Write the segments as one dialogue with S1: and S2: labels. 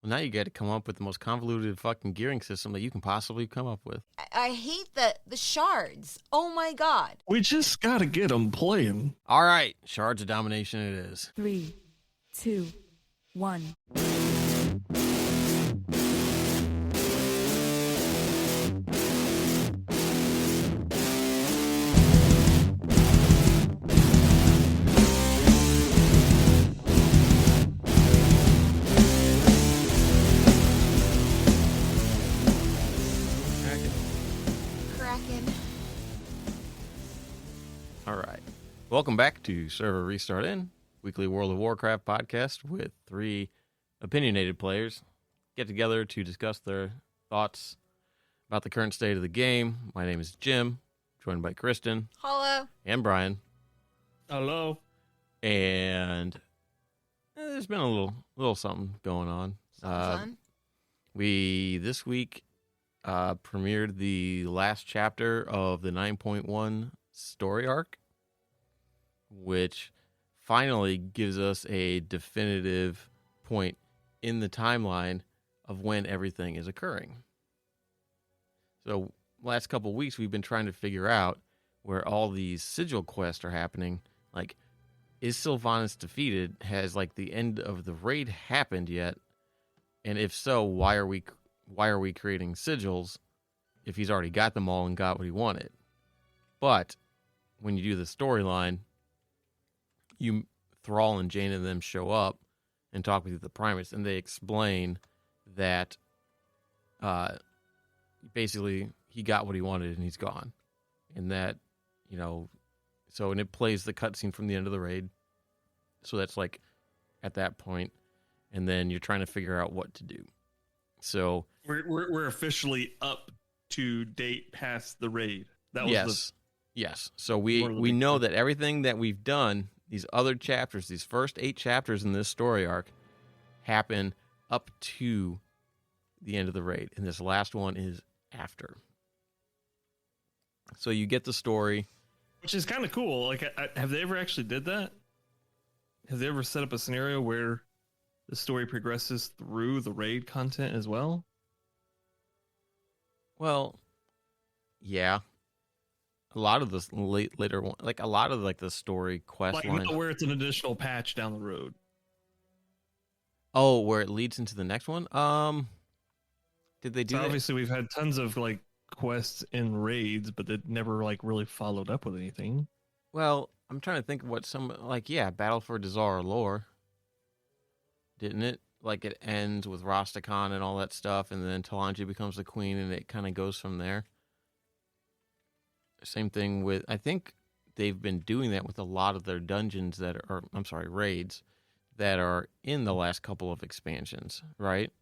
S1: Well, now you got to come up with the most convoluted fucking gearing system that you can possibly come up with.
S2: I hate the shards. Oh my god.
S3: We just gotta get them playing.
S1: All right, Shards of Domination it is.
S4: 3, 2, 1.
S2: Kraken.
S1: All right. Welcome back to Server Restart In, weekly World of Warcraft podcast with three opinionated players. Get together to discuss their thoughts about the current state of the game. My name is Jim, joined by Kristen.
S2: Hello.
S1: And Brian.
S3: Hello.
S1: And there's been a little something going on.
S2: Fun.
S1: We, this week, premiered the last chapter of the 9.1 story arc, which finally gives us a definitive point in the timeline of when everything is occurring. So, last couple of weeks, we've been trying to figure out where all these sigil quests are happening. Like, is Sylvanas defeated? Has, like, the end of the raid happened yet? And if so, why are we creating sigils if he's already got them all and got what he wanted? But when you do the storyline, Thrall and Jane and them show up and talk with the primates, and they explain that basically he got what he wanted and he's gone. And that, and it plays the cutscene from the end of the raid. So that's like at that point, and then you're trying to figure out what to do. So
S3: We're officially up to date past the raid. That was
S1: yes. So we know that everything that we've done, these other chapters, these first 8 chapters in this story arc, happen up to the end of the raid, and this last one is after. So you get the story,
S3: which is kind of cool. Like, have they ever actually did that? Have they ever set up a scenario where the story progresses through the raid content as well?
S1: Well, yeah. A lot of the later one, like a lot of like the story quest lines,
S3: where it's an additional patch down the road.
S1: Oh, where it leads into the next one? Did they do that?
S3: Obviously, we've had tons of like quests in raids, but it never like really followed up with anything.
S1: Well, I'm trying to think of what Battle for Dazar lore. Didn't it? Like, it ends with Rastakhan and all that stuff, and then Talanji becomes the queen, and it kind of goes from there. Same thing with, I think they've been doing that with a lot of their dungeons raids that are in the last couple of expansions, right?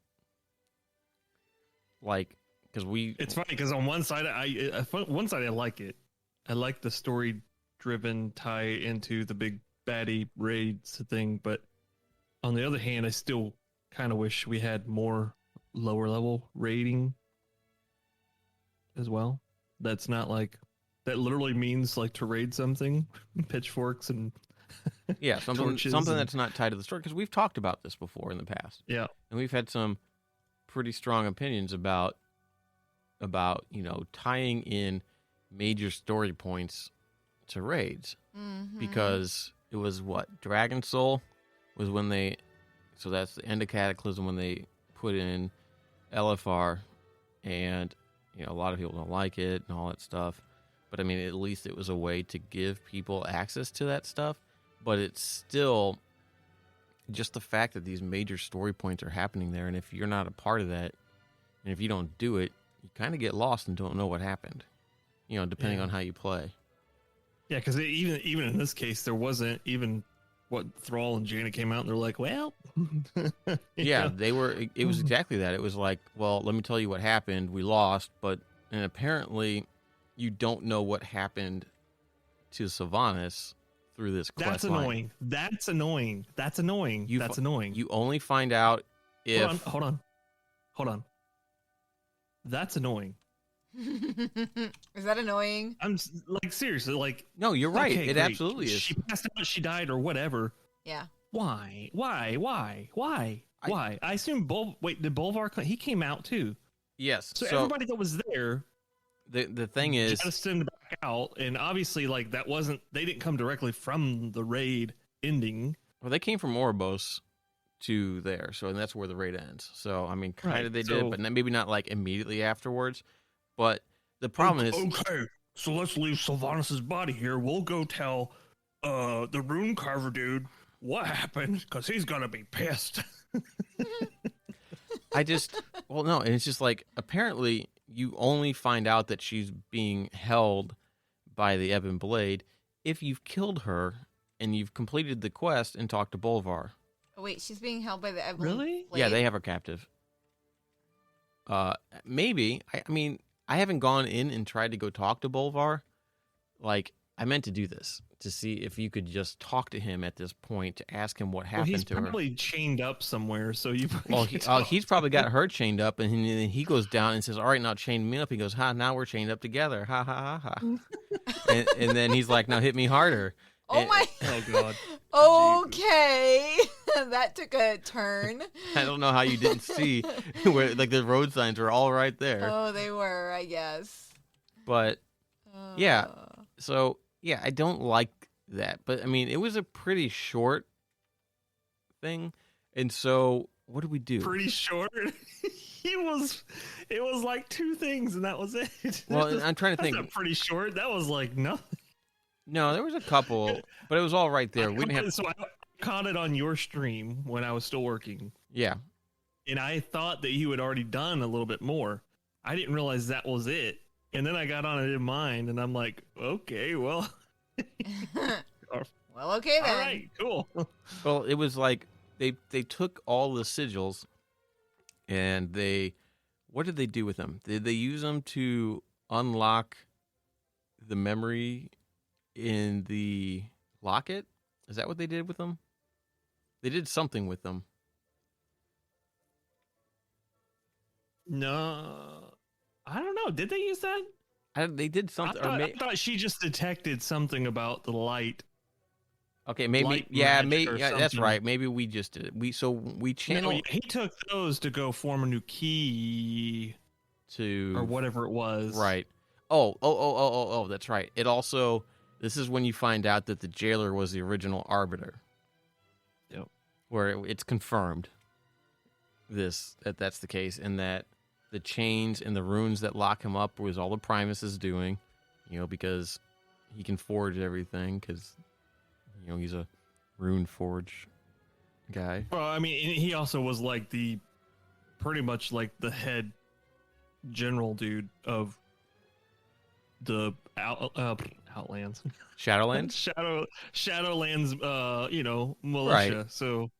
S1: Like, because
S3: it's funny because on one side I like it. I like the story-driven tie into the big baddie raids thing, but on the other hand, I still kind of wish we had more lower-level raiding as well. That's not like, that literally means like to raid something, pitchforks and
S1: something that's not tied to the story, because we've talked about this before in the past.
S3: Yeah,
S1: and we've had some pretty strong opinions about tying in major story points to raids, because it was Dragon Soul was when they, so that's the end of Cataclysm when they put in LFR, and a lot of people don't like it and all that stuff. But I mean, at least it was a way to give people access to that stuff. But it's still just the fact that these major story points are happening there, and if you're not a part of that, and if you don't do it, you kind of get lost and don't know what happened. Depending on how you play.
S3: Yeah, because even in this case, there wasn't even what Thrall and Jaina came out and they're like, well,
S1: yeah, they were. It was exactly that. It was like, well, let me tell you what happened. We lost, and apparently, you don't know what happened to Sylvanas through this quest line.
S3: That's annoying. That's annoying.
S1: You only find out if.
S3: Hold on. That's annoying.
S2: Is that annoying?
S3: I'm like, seriously, like.
S1: No, you're right.
S3: Okay,
S1: it
S3: great.
S1: Absolutely is.
S3: She passed out. She died or whatever.
S2: Yeah.
S3: Why? Why? I assume did Bolvar he came out too.
S1: Yes.
S3: So,
S1: So
S3: everybody that was there
S1: the thing is,
S3: jettisoned back out, and obviously like they didn't come directly from the raid ending.
S1: well, they came from Oribos to there, so and that's where the raid ends. So I mean, kind
S3: Right,
S1: of they
S3: so-
S1: did, but maybe not like immediately afterwards. But the problem is,
S3: Okay, so let's leave Sylvanus's body here. We'll go tell the rune carver dude what happened, because he's gonna be pissed.
S1: well, no, and it's just like apparently you only find out that she's being held by the Ebon Blade if you've killed her and you've completed the quest and talked to Bolvar.
S2: Oh, wait, she's being held by the Evelyn
S3: Really?
S2: Blade?
S1: Yeah, they have her captive. Maybe. I mean, I haven't gone in and tried to go talk to Bolvar. Like, I meant to do this to see if you could just talk to him at this point to ask him what happened
S3: He's
S1: to her.
S3: probably chained up somewhere, so you.
S1: Well, he's probably got her chained up, and then he goes down and says, "All right, now chain me up." He goes, "Ha! Now we're chained up together." Ha ha ha ha. and then he's like, "Now hit me harder."
S2: Oh
S1: And-
S2: my.
S3: Oh god.
S2: Okay. That took a turn.
S1: I don't know how you didn't see where like the road signs were all right there,
S2: Oh, they were, I guess.
S1: but Yeah.
S2: Uh,
S1: so yeah, I don't like that. But I mean, it was a pretty short thing, and so what do we do?
S3: Pretty short. It was like two things, and that was it.
S1: Well, and I'm trying to
S3: That's
S1: think.
S3: not pretty short. That was like nothing.
S1: No, there was a couple, but it was all right there. We didn't have.
S3: So I caught it on your stream when I was still working,
S1: Yeah.
S3: and I thought that you had already done a little bit more. I didn't realize that was it, and then I got on it in mine, and I'm like, okay, well,
S2: well, okay then.
S3: all right, cool.
S1: Well, it was like they took all the sigils, and what did they do with them? Did they use them to unlock the memory in the locket? Is that what they did with them? They did something with them.
S3: No, I don't know. Did they use that?
S1: They did
S3: I
S1: something.
S3: I thought she just detected something about the light.
S1: Okay, maybe.
S3: light
S1: Yeah,
S3: magic
S1: maybe.
S3: or
S1: Yeah, that's
S3: something.
S1: right. Maybe we just did it. We
S3: No,
S1: channeled
S3: he took those to go form a new key
S1: to
S3: or whatever it was.
S1: Right. Oh. That's right. It also. This is when you find out that the jailer was the original arbiter.
S3: Yep.
S1: Where it's confirmed. That's the case, and that the chains and the runes that lock him up was all the Primus is doing, because he can forge everything, because he's a rune forge guy.
S3: Well, I mean, and he also was like pretty much like the head general dude of the Outlands,
S1: Shadowlands.
S3: Shadowlands, militia.
S1: Right.
S3: So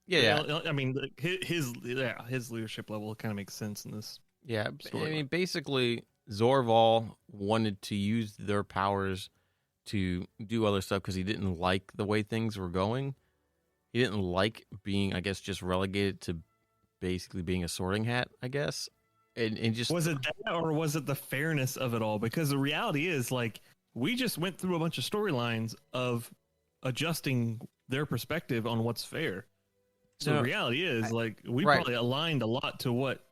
S1: Yeah.
S3: I mean, his leadership level kind of makes sense in this.
S1: Yeah, I
S3: storyline.
S1: mean, basically, Zorvall wanted to use their powers to do other stuff because he didn't like the way things were going. He didn't like being, I guess, just relegated to basically being a sorting hat, I guess. And just
S3: Was it that, or was it the fairness of it all? Because the reality is, like, we just went through a bunch of storylines of adjusting their perspective on what's fair. So
S1: No,
S3: the reality is, like, we
S1: right.
S3: probably aligned a lot to what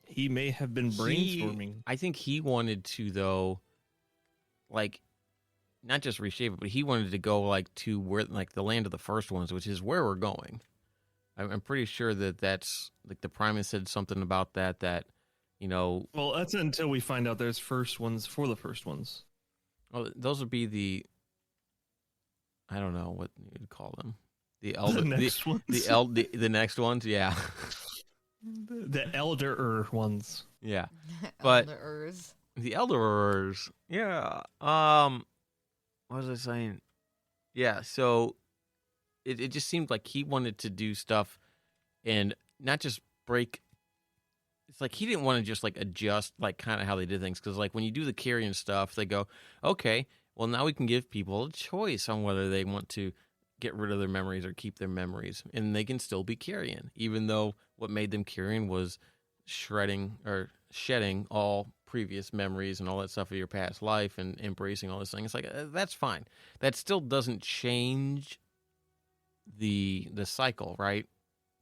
S3: he may have been brainstorming.
S1: I think he wanted to, though, like, not just reshape it, but he wanted to go like to where, like, the land of the first ones, which is where we're going. I'm pretty sure that's like the Primus said something about that.
S3: Well, that's until we find out there's first ones for the first ones.
S1: Well, those would be I don't know what you'd call them. The elder,
S3: The next ones.
S1: the next ones, yeah,
S3: The elder ones.
S1: yeah. But-
S2: Elders.
S1: The Elderers, yeah. What was I saying? Yeah, so it just seemed like he wanted to do stuff and not just break. It's like he didn't want to just like adjust like kind of how they did things, because like when you do the carrying stuff, they go, okay, well now we can give people a choice on whether they want to get rid of their memories or keep their memories, and they can still be carrying, even though what made them carrying was shredding or shedding all previous memories and all that stuff of your past life and embracing all this thing. It's like that's fine. That still doesn't change the cycle, right?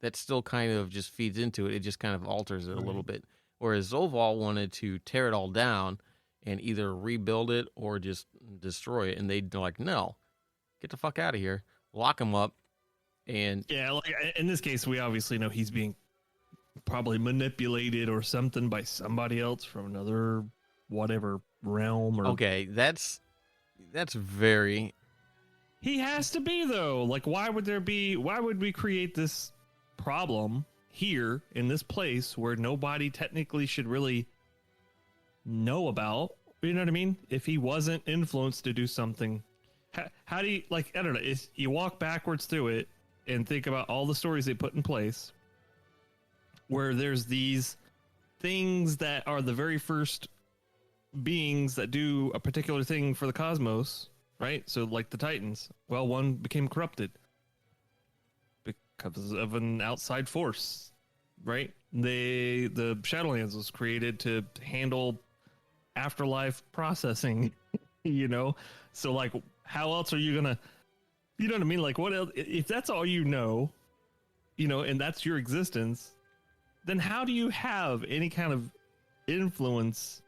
S1: that still kind of just feeds into it. It just kind of alters it a little bit. Whereas Zorvall wanted to tear it all down and either rebuild it or just destroy it. And they're like, no, get the fuck out of here. Lock him up. And
S3: Yeah, like in this case, we obviously know he's being probably manipulated or something by somebody else from another whatever realm. Or
S1: okay, that's very...
S3: he has to be though. Like, why would we create this problem here in this place where nobody technically should really know about? You know what I mean? If he wasn't influenced to do something, how do you, like, I don't know, if you walk backwards through it and think about all the stories they put in place where there's these things that are the very first beings that do a particular thing for the cosmos, right? So like the Titans, well, one became corrupted because of an outside force, right? The Shadowlands was created to handle afterlife processing, you know? So like, how else are you gonna, you know what I mean? Like, what else, if that's all you know, and that's your existence, then how do you have any kind of influence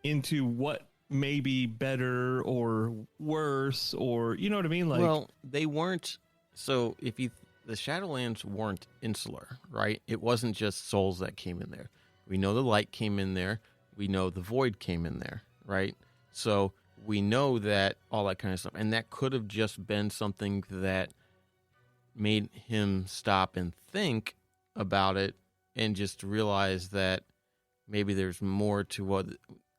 S3: into what may be better or worse, or, you know what I mean? Like,
S1: well, they weren't. So the Shadowlands weren't insular, right? It wasn't just souls that came in there. We know the light came in there. We know the void came in there, right? So we know that all that kind of stuff. And that could have just been something that made him stop and think about it and just realize that maybe there's more to what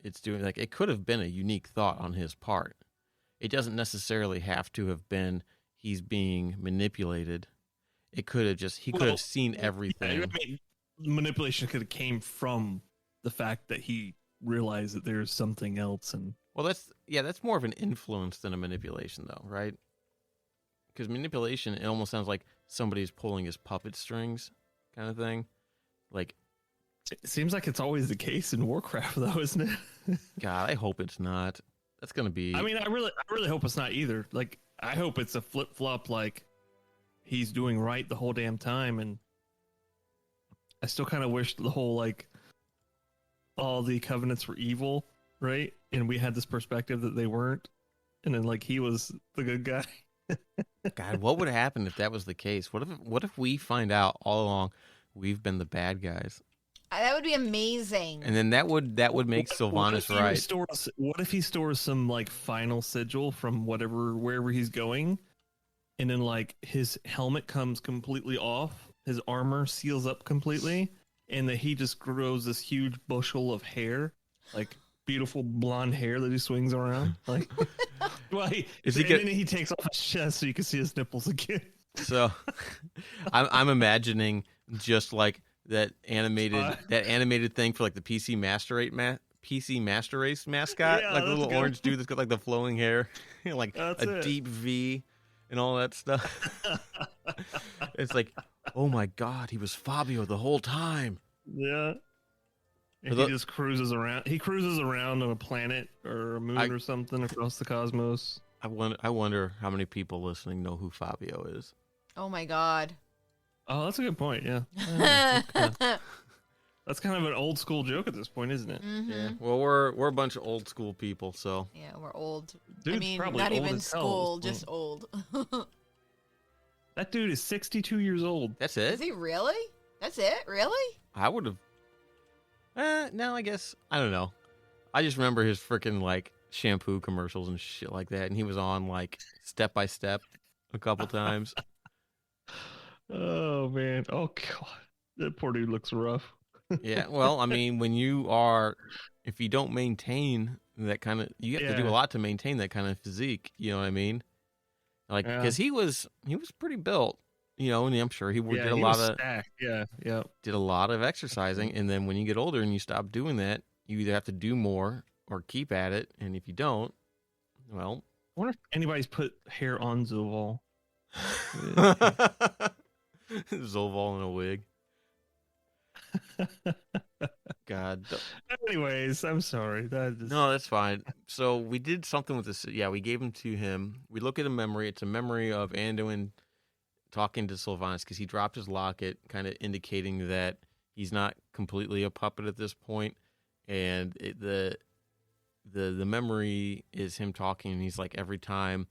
S1: it's doing. Like, it could have been a unique thought on his part. It doesn't necessarily have to have been he's being manipulated. It could have just, he could have seen everything.
S3: I mean, manipulation could have came from the fact that he realized that there's something else. And
S1: well, that's more of an influence than a manipulation, though, right? Because manipulation, it almost sounds like somebody's pulling his puppet strings, kind of thing. Like,
S3: it seems like it's always the case in Warcraft, though, isn't it?
S1: God, I hope it's not. That's gonna be.
S3: I mean, I really hope it's not either. Like, I hope it's a flip flop. Like, he's doing right the whole damn time, and I still kind of wish the whole, like, all the covenants were evil, right? And we had this perspective that they weren't, and then like he was the good guy.
S1: God, what would happen if that was the case? What if we find out all along we've been the bad guys?
S2: That would be amazing.
S1: And then that would make Sylvanas right.
S3: What if he stores some like final sigil from wherever he's going, and then like his helmet comes completely off, his armor seals up completely, and that he just grows this huge bushel of hair, like beautiful blonde hair that he swings around. Like, well, then he takes off his chest so you can see his nipples again.
S1: So, I'm imagining just like that animated thing for like the PC Master Race mascot,
S3: Yeah,
S1: like the little
S3: good.
S1: orange dude that's got like the flowing hair, like
S3: That's
S1: a
S3: it.
S1: deep V and all that stuff. It's like, oh my God, he was Fabio the whole time.
S3: Yeah. And he just cruises around. He cruises around on a planet or a moon or something across the cosmos.
S1: I wonder how many people listening know who Fabio is.
S2: Oh my God.
S3: Oh, that's a good point. Yeah. That's kind of an old school joke at this point, isn't it?
S1: Yeah. Well, we're a bunch of old school people, so
S2: Yeah, we're old.
S3: Dude's
S2: I mean,
S3: probably
S2: not
S3: old
S2: even
S3: as hell at
S2: school,
S3: this
S2: just old.
S3: That dude is 62 years old.
S1: that's
S2: Is
S1: it.
S2: he really? That's it? Really?
S1: I would have. No, I guess I don't know. I just remember his freaking like shampoo commercials and shit like that, and he was on like Step by Step a couple times.
S3: Oh man. Oh god. That poor dude looks rough.
S1: Yeah, well, I mean, if you don't maintain that kind of, you have to do a lot to maintain that kind of physique. You know what I mean? Like, because he was pretty built, and I'm sure he did a lot of
S3: stacked. Yeah, yeah.
S1: did a lot of exercising, and then when you get older and you stop doing that, you either have to do more or keep at it, and if you don't, well,
S3: I wonder if anybody's put hair on Zorvall.
S1: Zorvall in a wig. God.
S3: Anyways, I'm sorry.
S1: No, that's fine. So we did something with this. Yeah, we gave him to him. We look at a memory. It's a memory of Anduin talking to Sylvanas because he dropped his locket, kind of indicating that he's not completely a puppet at this point, and the memory is him talking, and he's like, every time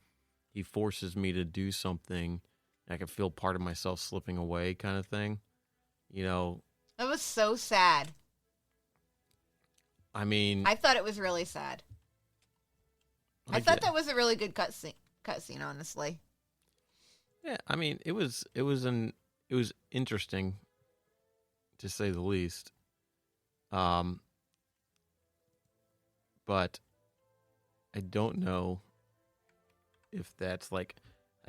S1: he forces me to do something, I can feel part of myself slipping away, kind of thing. You know,
S2: That was so sad.
S1: I mean,
S2: I thought it was really sad. I thought that was a really good cutscene, honestly.
S1: yeah, I mean, it was interesting, to say the least. But I don't know if that's like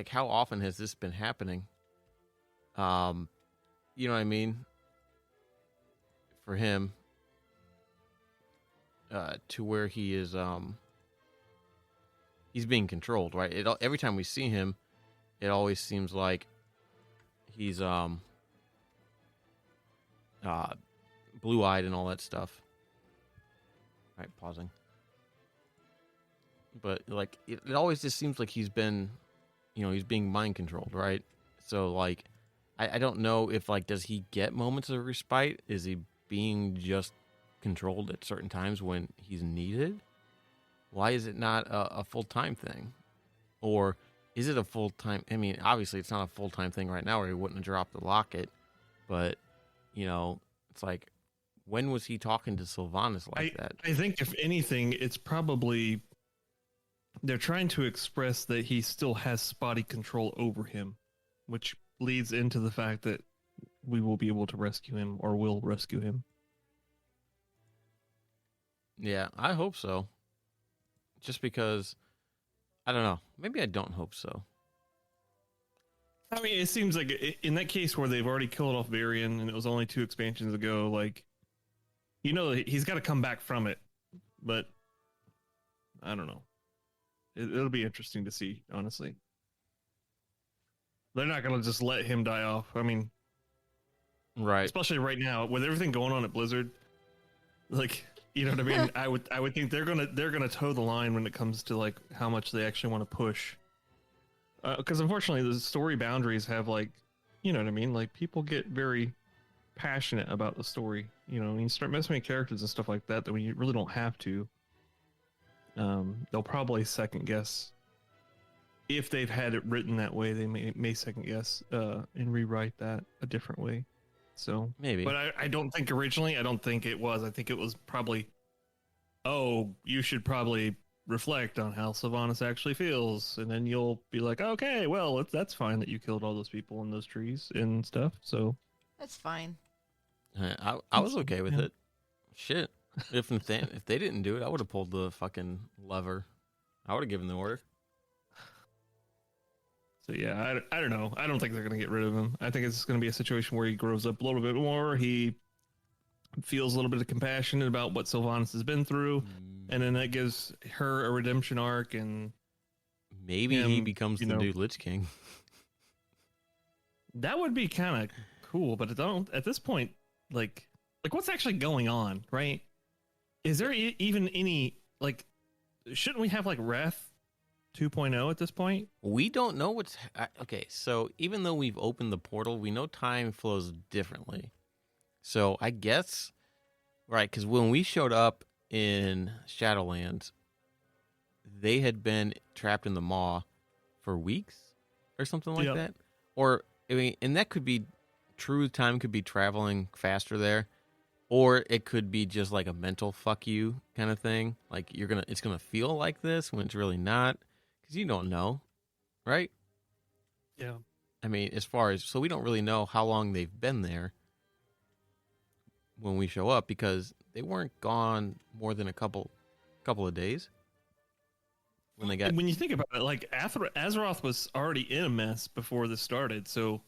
S1: how often has this been happening? You know what I mean? For him, to where he is, he's being controlled, right? Every time we see him, it always seems like he's blue-eyed and all that stuff. All right, pausing. But like it always just seems like he's been, he's being mind controlled, right? So like, I don't know if like, does he get moments of respite? Is he being just controlled at certain times when he's needed? Why is it not a full-time thing? Or is it a full-time? I mean, obviously it's not a full-time thing right now, or he wouldn't have dropped the locket. But it's like, when was he talking to Sylvanas like that?
S3: I think if anything, it's probably they're trying to express that he still has spotty control over him, which leads into the fact that we will be able to rescue him, or will rescue him.
S1: Yeah, I hope so. Just because, I don't know. Maybe I don't hope so.
S3: I mean, it seems like in that case where they've already killed off Varian and it was only 2 expansions ago, like, he's got to come back from it. But I don't know. It'll be interesting to see, honestly. They're not going to just let him die off. I mean,
S1: right.
S3: Especially right now with everything going on at Blizzard. Like, you know what I mean? I would think they're gonna toe the line when it comes to like how much they actually want to push. Because unfortunately, the story boundaries have like, you know what I mean? Like people get very passionate about the story. When you start messing with characters and stuff like that, when you really don't have to. They'll probably second guess. If they've had it written that way, they may second guess and rewrite that a different way. So
S1: maybe,
S3: but I don't think originally. I don't think it was. I think it was probably. Oh, you should probably reflect on how Sylvanas actually feels, and then you'll be like, okay, well, that's fine that you killed all those people in those trees and stuff. So
S2: That's fine.
S1: I was okay with it. Shit. If they didn't do it, I would have pulled the fucking lever. I would have given the order.
S3: So yeah, I don't know. I don't think they're gonna get rid of him. I think it's gonna be a situation where he grows up a little bit more. He feels a little bit of compassion about what Sylvanas has been through, and then that gives her a redemption arc, and
S1: maybe he becomes the new Lich King.
S3: That would be kind of cool, but at this point, like what's actually going on, right? Is there even any, like, shouldn't we have, like, Wrath 2.0 at this point?
S1: We don't know what's... Okay, so even though we've opened the portal, we know time flows differently. So I guess, right, because when we showed up in Shadowlands, they had been trapped in the maw for weeks or something like that. Or, I mean, and that could be true. Time could be traveling faster there. Or it could be just like a mental fuck you kind of thing. Like it's gonna feel like this when it's really not, because you don't know, right?
S3: Yeah.
S1: I mean, so we don't really know how long they've been there when we show up, because they weren't gone more than a couple of days. When
S3: you think about it, like Azeroth was already in a mess before this started. So,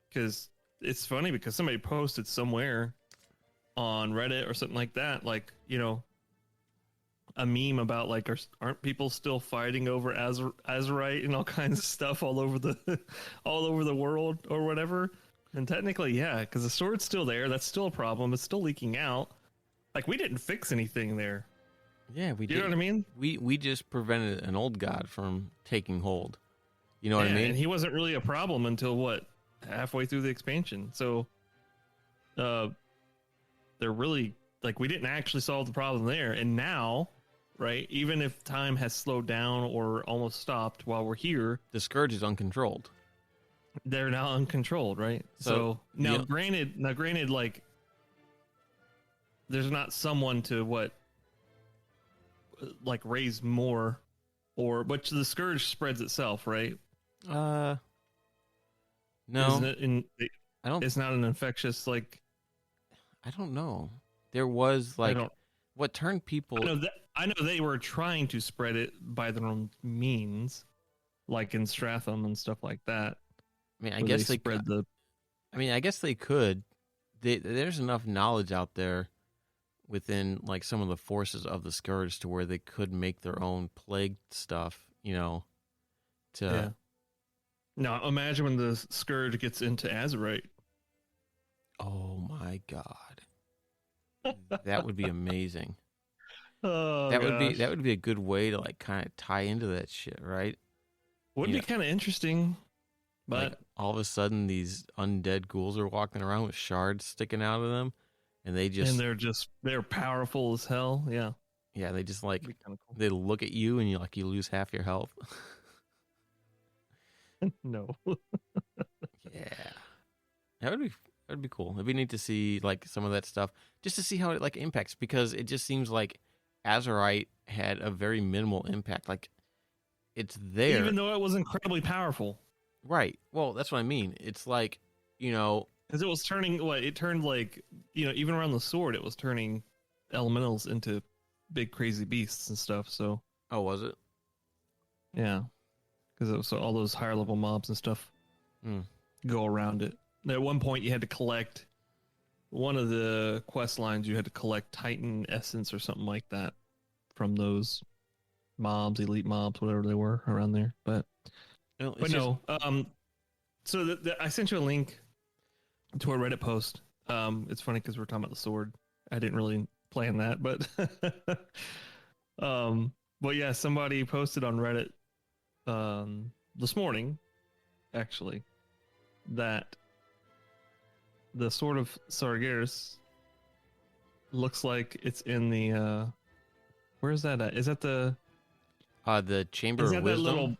S3: because it's funny because somebody posted somewhere on Reddit or something like that, like, a meme about like, aren't people still fighting over Azerite and all kinds of stuff all over the world or whatever? And technically, yeah, because the sword's still there. That's still a problem. It's still leaking out. Like, we didn't fix anything there.
S1: Yeah, we did.
S3: You know what I mean?
S1: We just prevented an old god from taking hold. You know what I
S3: Yeah,
S1: mean?
S3: and he wasn't really a problem until what, halfway through the expansion. So, they're really like, we didn't actually solve the problem there, and now, right? Even if time has slowed down or almost stopped while we're here,
S1: The Scourge is uncontrolled.
S3: they're now uncontrolled, right? So now,
S1: yeah.
S3: granted, like, there's not someone to like raise more, but the scourge spreads itself, right?
S1: No,
S3: Isn't it?
S1: I don't.
S3: It's not an infectious, like,
S1: I don't know. There was
S3: I
S1: like
S3: don't.
S1: what turned people.
S3: I know they were trying to spread it by their own means, like in Stratham and stuff like that.
S1: I mean, I
S3: where
S1: guess they
S3: spread the.
S1: I mean, I guess they could. There's enough knowledge out there within like some of the forces of the Scourge to where they could make their own plague stuff. You know, to
S3: Yeah. Now imagine when the scourge gets into Azerite.
S1: oh my god, that would be amazing.
S3: Oh,
S1: that
S3: gosh.
S1: would be a good way to like kind of tie into that shit, right?
S3: Would
S1: You
S3: be
S1: know,
S3: kind of interesting, but
S1: like all of a sudden these undead ghouls are walking around with shards sticking out of them, and
S3: they're powerful as hell. Yeah,
S1: yeah, they just like
S3: be kind of cool.
S1: they look at you and you lose half your health.
S3: No.
S1: Yeah, that would be cool. It'd be neat to see like some of that stuff, just to see how it like impacts, because it just seems like Azerite had a very minimal impact. Like it's there,
S3: Even though it was incredibly powerful,
S1: right? Well, that's what I mean. It's like, you know,
S3: because it was turning it turned, like, even around the sword, it was turning elementals into big crazy beasts and stuff. So
S1: oh, was it?
S3: yeah, because it was all those higher level mobs and stuff
S1: Mm.
S3: go around it. At one point, you had to collect one of the quest lines. You had to collect Titan essence or something like that from those mobs, elite mobs, whatever they were around there. But
S1: No,
S3: no. So I sent you a link to a Reddit post. It's funny because we're talking about the sword. I didn't really plan that, but but yeah, somebody posted on Reddit this morning, actually, that the Sword of Sargeras looks like it's in the where is that at? Is that the
S1: Chamber
S3: is
S1: of
S3: that
S1: Wisdom.
S3: that little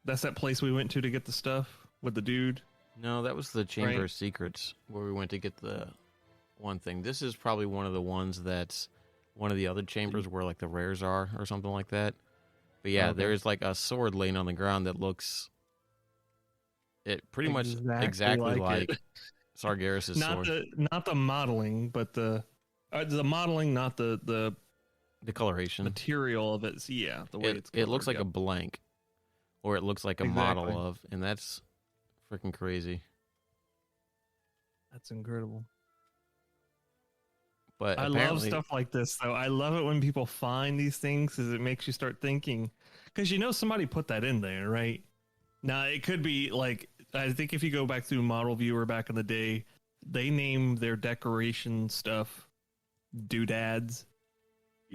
S3: that's that place we went to get the stuff with the dude?
S1: No, that was the Chamber
S3: Right.
S1: of Secrets where we went to get the one thing. This is probably one of the ones that's one of the other chambers where like the rares are or something like that. But yeah,
S3: Okay.
S1: there's like a sword laying on the ground that looks pretty much exactly like
S3: it.
S1: Sargeras'
S3: not
S1: sword.
S3: the modeling, but the modeling, not the
S1: The coloration.
S3: material of it. Yeah, the way it's
S1: it looks
S3: colored,
S1: like a blank, or it looks like a
S3: Exactly.
S1: model of, and that's freaking crazy.
S3: That's incredible.
S1: But
S3: I love
S1: apparently,
S3: stuff like this, though. I love it when people find these things, because it makes you start thinking. Because somebody put that in there, right? Now, it could be like, I think if you go back through Model Viewer back in the day, they name their decoration stuff doodads,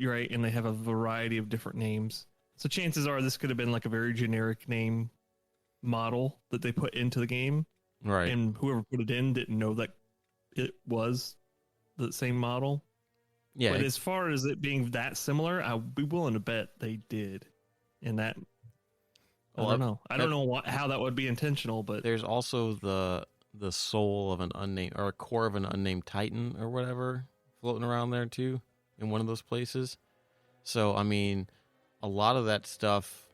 S3: right? And they have a variety of different names. So chances are this could have been like a very generic name model that they put into the game.
S1: right?
S3: And whoever put it in didn't know that it was the same model.
S1: Yeah,
S3: But as far as it being that similar, I'd be willing to bet they did. And that, I
S1: Well,
S3: don't know. I don't know how that would be intentional, but
S1: there's also the soul of an unnamed, or a core of an unnamed Titan or whatever floating around there too in one of those places. So I mean, a lot of that stuff.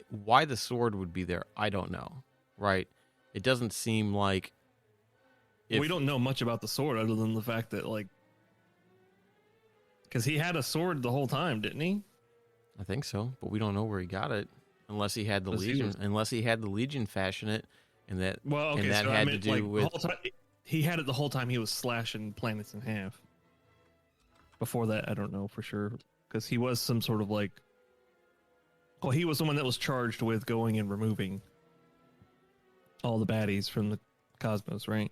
S1: Why the sword would be there, I don't know. Right? It doesn't seem like
S3: we don't know much about the sword other than the fact that, like, because he had a sword the whole time, didn't he?
S1: I think so, but we don't know where he got it unless he had the Legion. Unless he had the Legion fashion it, and that and that
S3: so
S1: had to do
S3: like,
S1: with
S3: the whole time, he had it the whole time he was slashing planets in half. Before that, I don't know for sure, because he was some sort of like, well, he was the one that was charged with going and removing all the baddies from the cosmos, right?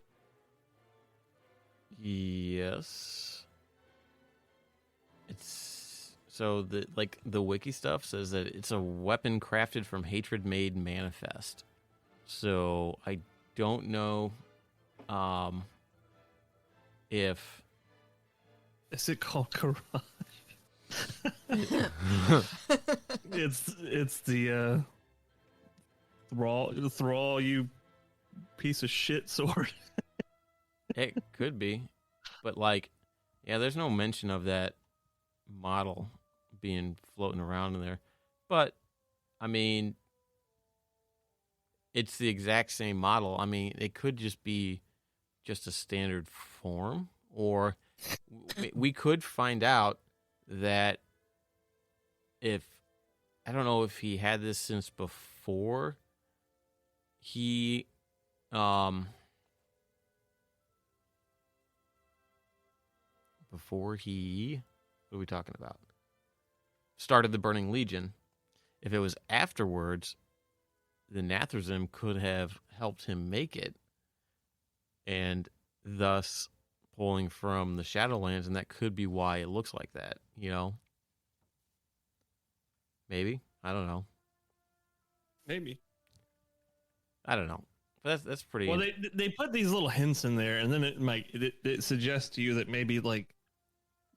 S1: Yes. It's So the wiki stuff says that it's a weapon crafted from hatred made manifest. So I don't know if
S3: Is it called Garage? It's the Thrall, you piece of shit sword.
S1: it could be, but like, yeah, there's no mention of that model being floating around in there. But I mean, it's the exact same model. I mean, it could just be just a standard form, or we could find out that if I don't know if he had this since before he what are we talking about? Started the Burning Legion. If it was afterwards, the Nathrazim could have helped him make it, and thus pulling from the Shadowlands, and that could be why it looks like that, you know? Maybe. I don't know.
S3: Maybe.
S1: I don't know. But that's pretty...
S3: Well, they put these little hints in there, and then it suggests to you that maybe, like,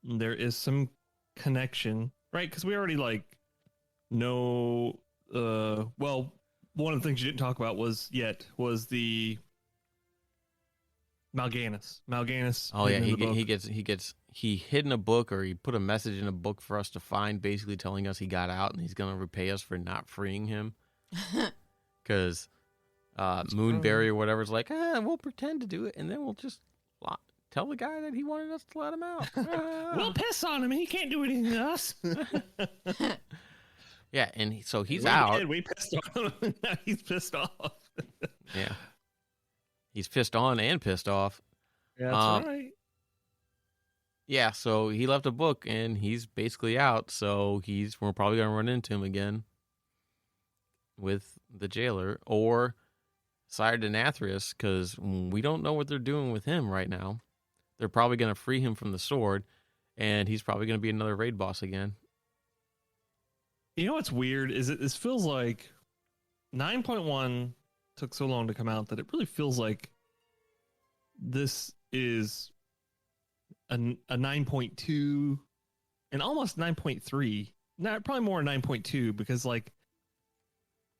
S3: there is some connection, right? Because we already, like, know... well, one of the things you didn't talk about was the Mal'Ganis.
S1: Oh yeah, he hid in a book, or he put a message in a book for us to find, basically telling us he got out and he's gonna repay us for not freeing him. Because Moonberry or whatever's like, we'll pretend to do it, and then we'll just tell the guy that he wanted us to let him out.
S3: We'll piss on him. He can't do anything to us.
S1: Yeah, and so he's out.
S3: We pissed on him. Now he's pissed off.
S1: Yeah. He's pissed on and pissed off.
S3: Yeah, that's right.
S1: Yeah, so he left a book, and he's basically out, so we're probably going to run into him again with the jailer, or Sire Denathrius, because we don't know what they're doing with him right now. They're probably going to free him from the sword, and he's probably going to be another raid boss again.
S3: You know what's weird is this feels like 9.1 took so long to come out that it really feels like this is a 9.2 and almost 9.3. Not probably more 9.2, because like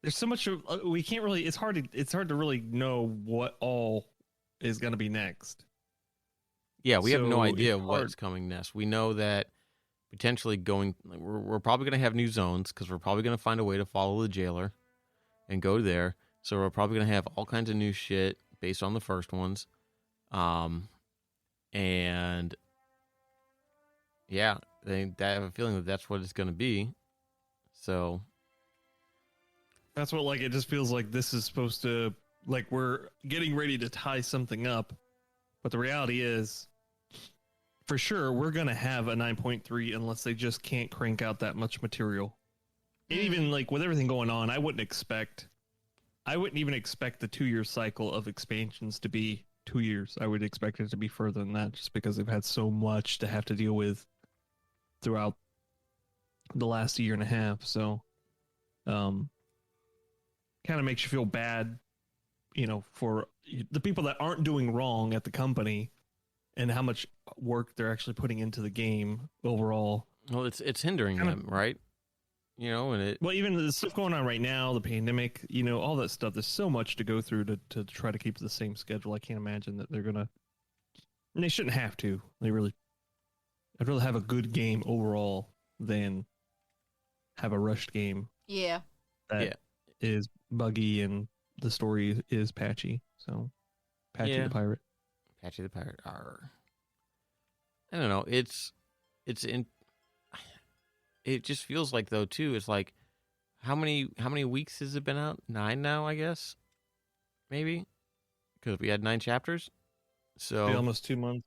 S3: there's so much we can't really. It's hard to really know what all is going to be next.
S1: Yeah, we have no
S3: So
S1: idea
S3: it's
S1: what's coming next. We know that potentially we're probably going to have new zones, because we're probably going to find a way to follow the jailer and go there. So we're probably going to have all kinds of new shit based on the first ones. And yeah, I have a feeling that that's what it's going to be. So
S3: that's what, like, it just feels like this is supposed to, like, we're getting ready to tie something up. But the reality is, for sure, we're going to have a 9.3 unless they just can't crank out that much material. And even, like, with everything going on, I wouldn't even expect the 2-year cycle of expansions to be 2 years. I would expect it to be further than that, just because they've had so much to have to deal with throughout the last year and a half. So, kind of makes you feel bad, you know, for the people that aren't doing wrong at the company and how much work they're actually putting into the game overall.
S1: well, it's hindering them, right? You know, and
S3: Well, even the stuff going on right now, the pandemic, you know, all that stuff. There's so much to go through to try to keep the same schedule. I can't imagine that they're gonna. And they shouldn't have to. I'd rather have a good game overall than have a rushed game.
S2: Yeah.
S3: That is buggy and the story is patchy. So, Patchy the Pirate.
S1: Patchy the Pirate. Arr. I don't know. It just feels like, though, too, it's like, how many weeks has it been out? 9 now, I guess? Maybe? Because we had 9 chapters. So
S3: Be almost 2 months.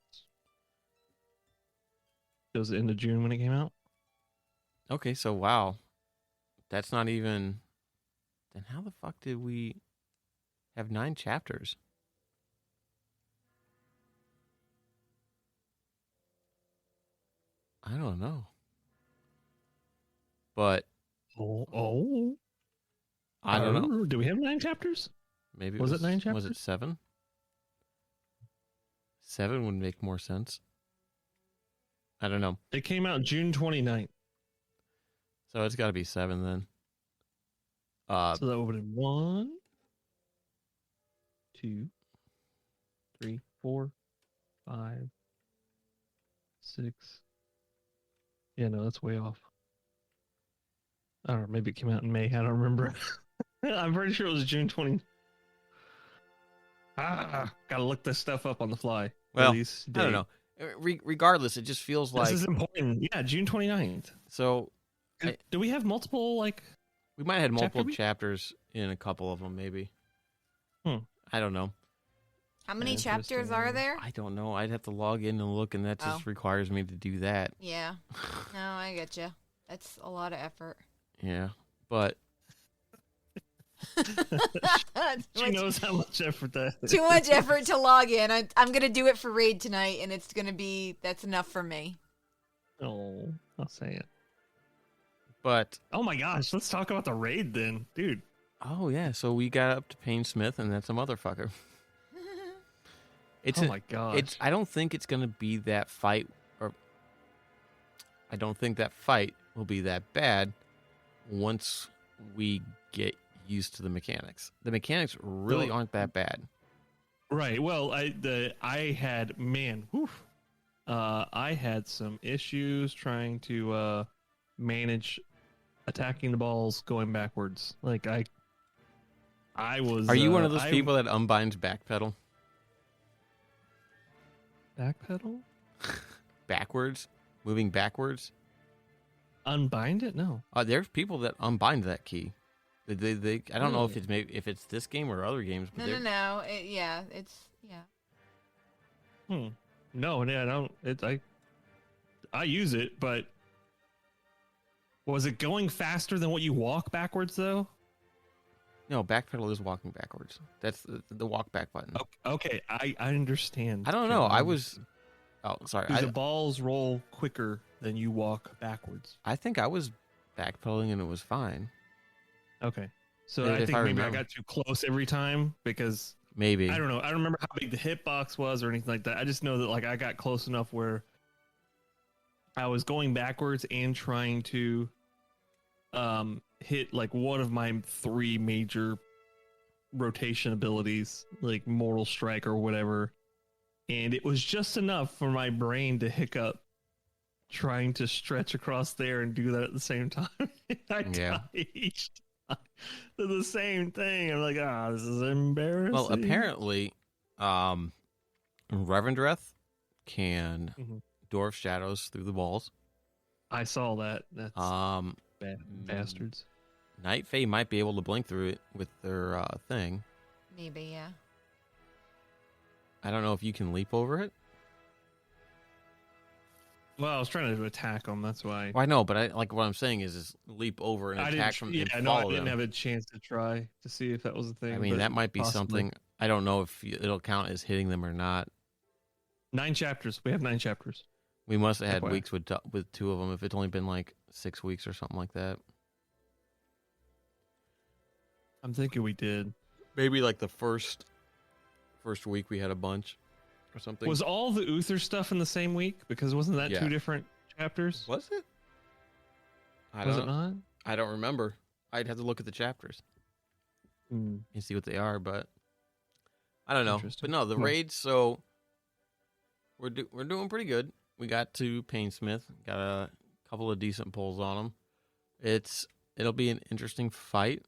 S3: It was the end of June when it came out.
S1: Okay, so wow. That's not even... Then how the fuck did we have 9 chapters? I don't know. But
S3: Oh.
S1: I don't know.
S3: Do we have 9 chapters?
S1: Maybe
S3: Was it 9
S1: Was it
S3: chapters?
S1: 7? 7 would make more sense. I don't know.
S3: It came out June 29th.
S1: So it's got to be 7 then.
S3: So that would have been 1, 2, 3, 4, 5, 6. Yeah, no, that's way off. I don't know. Maybe it came out in May. I don't remember. I'm pretty sure it was June 20. Gotta look this stuff up on the fly.
S1: Well,
S3: Release
S1: I don't
S3: date.
S1: know. Regardless, it just feels
S3: This
S1: like
S3: is important. Yeah, June 29th.
S1: so.
S3: Do we have multiple
S1: We might have had multiple
S3: Chapter week?
S1: chapters in a couple of them, maybe.
S3: Hmm.
S1: I don't know.
S2: How many chapters are there?
S1: I don't know. I'd have to log in and look, and that just requires me to do that.
S2: Yeah. No, I get you. That's a lot of effort.
S1: Yeah, but
S3: She knows how much effort that is.
S2: Too much effort to log in. I'm gonna do it for raid tonight, and that's enough for me.
S3: Oh, I'll say it.
S1: but
S3: Oh my gosh, let's talk about the raid then, dude.
S1: oh yeah, so we got up to Payne Smith, and that's a motherfucker.
S3: Oh my gosh.
S1: I don't think it's gonna be that fight, or I don't think that fight will be that bad once we get used to the mechanics. The mechanics really aren't that bad.
S3: Right. Well, I had I had some issues trying to manage attacking the balls going backwards. Like I was.
S1: Are you one of those people that unbinds backpedal?
S3: Backpedal?
S1: Backwards? Moving backwards?
S3: Unbind it? No.
S1: There's people that unbind that key. They I don't know if
S3: Really?
S1: if it's this game or other games, but
S2: No. Yeah.
S3: No, I don't. I use it, but was it going faster than what you walk backwards though?
S1: no, backpedal is walking backwards. That's the walk back button.
S3: Okay, I understand.
S1: I don't know. Oh, sorry.
S3: Do the balls roll quicker than you walk backwards?
S1: I think I was backpedaling and it was fine.
S3: Okay. So
S1: If
S3: I think
S1: I
S3: maybe I
S1: remember.
S3: got too close every time because
S1: Maybe.
S3: I don't know. I don't remember how big the hitbox was or anything like that. I just know that I got close enough where I was going backwards and trying to hit one of my 3 major rotation abilities, like Mortal Strike or whatever. And it was just enough for my brain to hiccup trying to stretch across there and do that at the same time. I died each time to the same thing. I'm like, this is embarrassing.
S1: Well, apparently, Revendreth can dwarf shadows through the walls.
S3: I saw that. That's bastards.
S1: Night Fae might be able to blink through it with their thing.
S2: Maybe, yeah.
S1: I don't know if you can leap over it.
S3: Well, I was trying to attack them. That's why.
S1: Well, I know, but what I'm saying is leap over and attack from and
S3: no, I
S1: follow
S3: didn't
S1: them.
S3: have a chance to try to see if that was a thing.
S1: I mean,
S3: but
S1: that might be
S3: possibly.
S1: something. I don't know if it'll count as hitting them or not.
S3: 9 chapters. We have 9 chapters.
S1: We must have had
S3: FYI.
S1: weeks with 2 of them. If it's only been 6 weeks or something like that.
S3: I'm thinking we did.
S1: Maybe the first week we had a bunch or something.
S3: Was all the Uther stuff in the same week? Because wasn't that 2 different chapters?
S1: Was it?
S3: Was it not?
S1: I don't remember. I'd have to look at the chapters and see what they are, but I don't know.
S3: Interesting.
S1: But no, the raids. So we're doing pretty good. We got to Payne Smith. Got a couple of decent pulls on him. It'll be an interesting fight.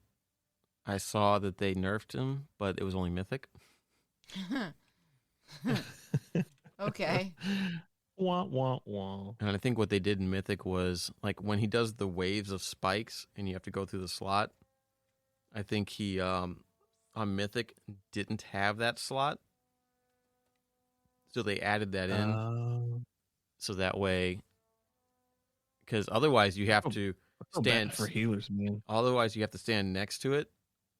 S1: I saw that they nerfed him, but it was only mythic.
S2: Okay.
S3: Wah, wah, wah.
S1: And I think what they did in mythic was when he does the waves of spikes and you have to go through the slot. I think he on mythic didn't have that slot, so they added that in. So that way, because otherwise you have to stand
S3: for healers, man.
S1: Otherwise, you have to stand next to it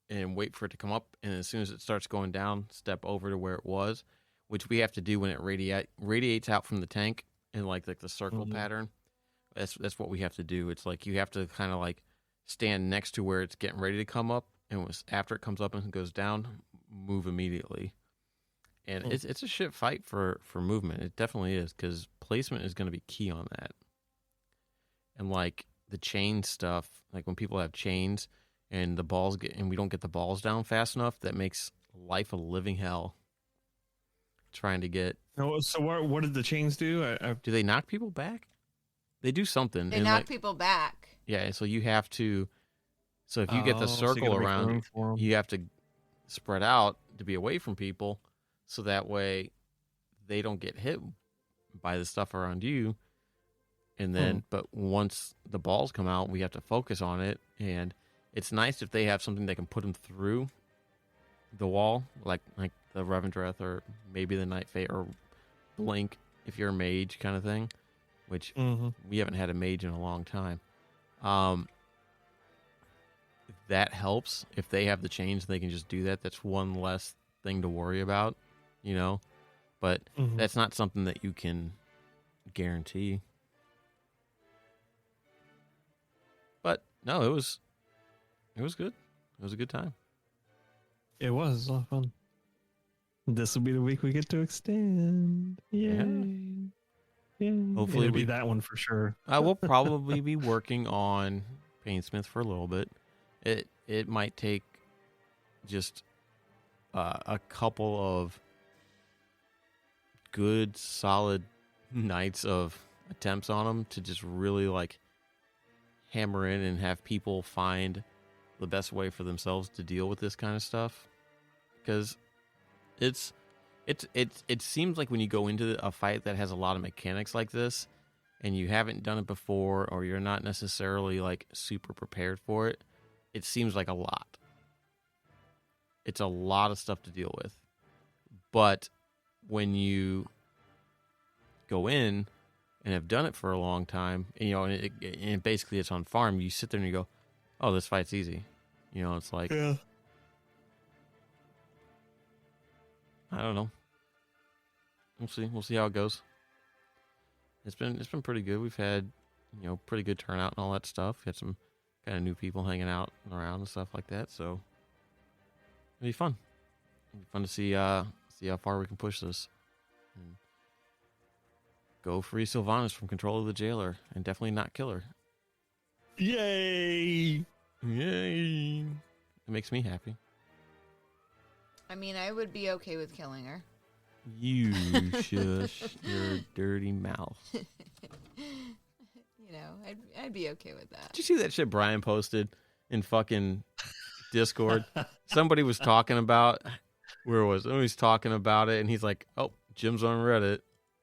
S1: and wait for it to come up. And as soon as it starts going down, step over to where it was, which we have to do when it radiates out from the tank in the circle pattern. that's what we have to do. It's like you have to kind of like stand next to where it's getting ready to come up, and after it comes up and goes down, move immediately. And it's a shit fight for movement. It definitely is, because placement is going to be key on that. And like the chain stuff, like when people have chains and we don't get the balls down fast enough, that makes life a living hell. Trying to get.
S3: No, so what did the chains do?
S1: Do they knock people back? They do something.
S2: They knock people back.
S1: Yeah, so you have to. So if you get the
S3: so you
S1: circle
S3: gotta make
S1: around,
S3: room for 'em.
S1: you have to spread out to be away from people, so that way they don't get hit by the stuff around you. And then, but once the balls come out, we have to focus on it. And it's nice if they have something that can put them through the wall, like the Revendreth or maybe the Night Fae or Blink if you're a mage kind of thing, which we haven't had a mage in a long time. That helps. If they have the chains, they can just do that. That's one less thing to worry about, you know? But that's not something that you can guarantee. But no, it was good. It was a good time.
S3: It was a lot of fun. This will be the week we get to extend. Yay. Yeah.
S1: Hopefully
S3: it'll be that one for sure.
S1: I will probably be working on Painsmith for a little bit. It might take just a couple of good, solid nights of attempts on them to just really like hammer in and have people find the best way for themselves to deal with this kind of stuff. Because it seems like when you go into a fight that has a lot of mechanics like this, and you haven't done it before, or you're not necessarily like super prepared for it, it seems like a lot. It's a lot of stuff to deal with. But when you go in and have done it for a long time, and, you know, and basically it's on farm, you sit there and you go, "Oh, this fight's easy." You know, it's like,
S3: Yeah.
S1: I don't know. We'll see how it goes. It's been pretty good. We've had, you know, pretty good turnout and all that stuff. We had some kind of new people hanging out around and stuff like that. So it'll be fun. It'll be fun to see how far we can push this. And go free Sylvanas from control of the jailer, and definitely not kill her.
S3: Yay!
S1: Yay! It makes me happy.
S2: I mean, I would be okay with killing her.
S1: You shush your dirty mouth.
S2: You know, I'd be okay with that.
S1: Did you see that shit Brian posted in fucking Discord? Somebody was talking about, where was it? He was talking about it, and he's like, "Oh, Jim's on Reddit,"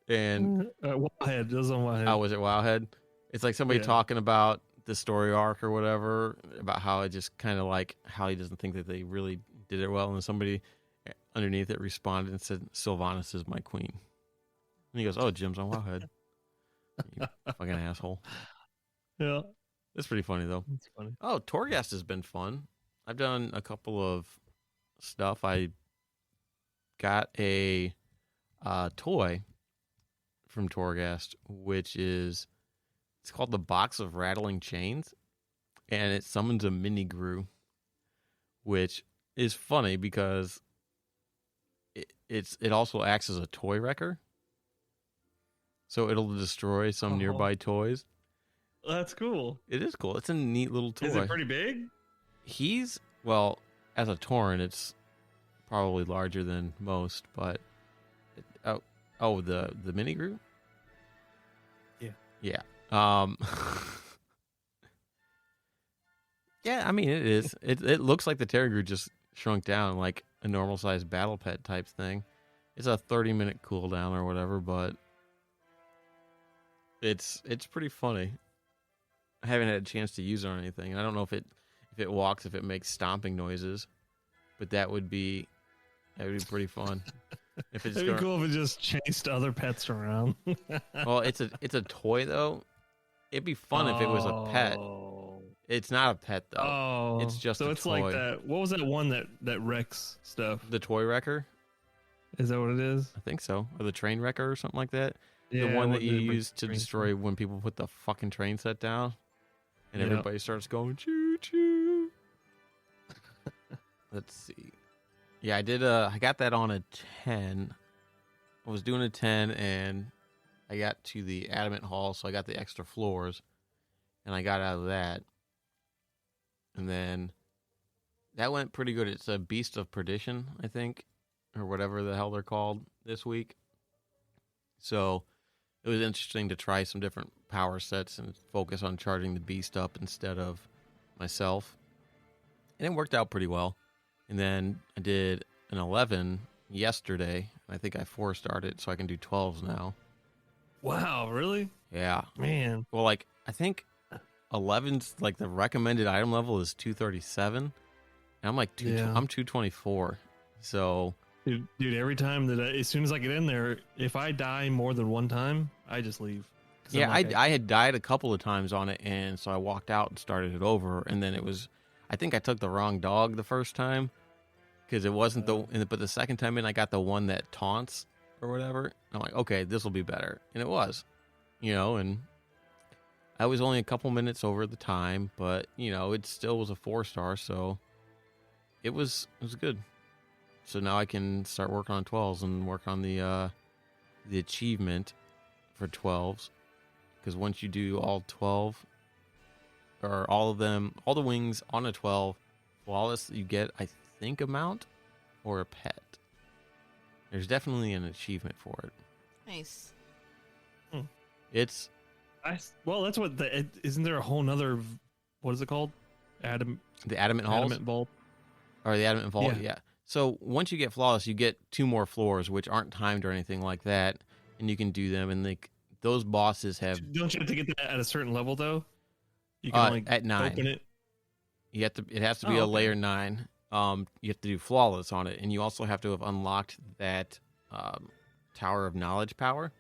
S1: and
S3: Wildhead, that's on Wildhead.
S1: oh, was it Wowhead? It's like somebody talking about the story arc or whatever, about how it just kind of like how he doesn't think that they really did it well, and somebody underneath it responded and said, "Sylvanas is my queen." And he goes, "Oh, Jim's on Wowhead." You fucking asshole.
S3: Yeah.
S1: It's pretty funny though.
S3: It's funny.
S1: Oh, Torghast has been fun. I've done a couple of stuff. I got a toy from Torghast, which is, it's called the Box of Rattling Chains, and it summons a mini Gru, which is funny because it also acts as a toy wrecker. So it'll destroy some nearby toys.
S3: That's cool.
S1: It is cool. It's a neat little toy.
S3: Is it pretty big?
S1: Well, as a Tauren, it's probably larger than most, but the mini Gru?
S3: Yeah.
S1: Yeah. Yeah, I mean it is. It looks like the Terragru just shrunk down, like a normal sized battle pet type thing. It's a 30-minute cooldown or whatever, but it's pretty funny. I haven't had a chance to use it or anything, and I don't know if it walks, if it makes stomping noises, but that would be pretty fun. If it's
S3: It'd be cool if it just chased other pets around.
S1: Well, it's a toy though. It'd be fun if it was a pet. It's not a pet though.
S3: Oh,
S1: it's just
S3: so
S1: a
S3: it's
S1: toy.
S3: like that. What was that one that wrecks stuff?
S1: The toy wrecker.
S3: Is that what it is?
S1: I think so, or the train wrecker or something like that. The one that you
S3: didn't bring
S1: use to
S3: train
S1: destroy when people put the fucking train set down, and
S3: Yep.
S1: everybody starts going choo choo. Let's see. Yeah, I did. I got that on a 10. I was doing a 10, and I got to the adamant hall, so I got the extra floors, and I got out of that. And then that went pretty good. It's a Beast of Perdition, I think, or whatever the hell they're called this week. So it was interesting to try some different power sets and focus on charging the beast up instead of myself. And it worked out pretty well. And then I did an 11 yesterday. I think I 4-starred it, so I can do 12s now.
S3: Wow, really?
S1: Yeah.
S3: Man.
S1: Well, like, I think 11's, like, the recommended item level is 237. And I'm like, I'm 224. So...
S3: Dude, every time as soon as I get in there, if I die more than one time, I just leave.
S1: Yeah, I had died a couple of times on it, and so I walked out and started it over, and then it was, I think I took the wrong dog the first time, because it wasn't but the second time in, I got the one that taunts or whatever. I'm like, okay, this will be better, and it was, and I was only a couple minutes over the time, but, it still was a 4-star, so it was good. So now I can start working on 12s and work on the achievement for 12s. Because once you do all 12, or all of them, all the wings on a 12, flawless, you get, I think, a mount or a pet. There's definitely an achievement for it.
S2: Nice.
S1: It's...
S3: well, that's what isn't there a whole nother, what is it called?
S1: The Adamant Halls?
S3: Adamant Vault.
S1: Or the Adamant Vault,
S3: Yeah.
S1: yeah. So once you get flawless, you get 2 more floors, which aren't timed or anything like that, and you can do them. And those bosses have.
S3: Don't you have to get that at a certain level though? You can only
S1: at 9.
S3: open it.
S1: You have to. It has to be a layer 9. You have to do flawless on it, and you also have to have unlocked that Tower of Knowledge power,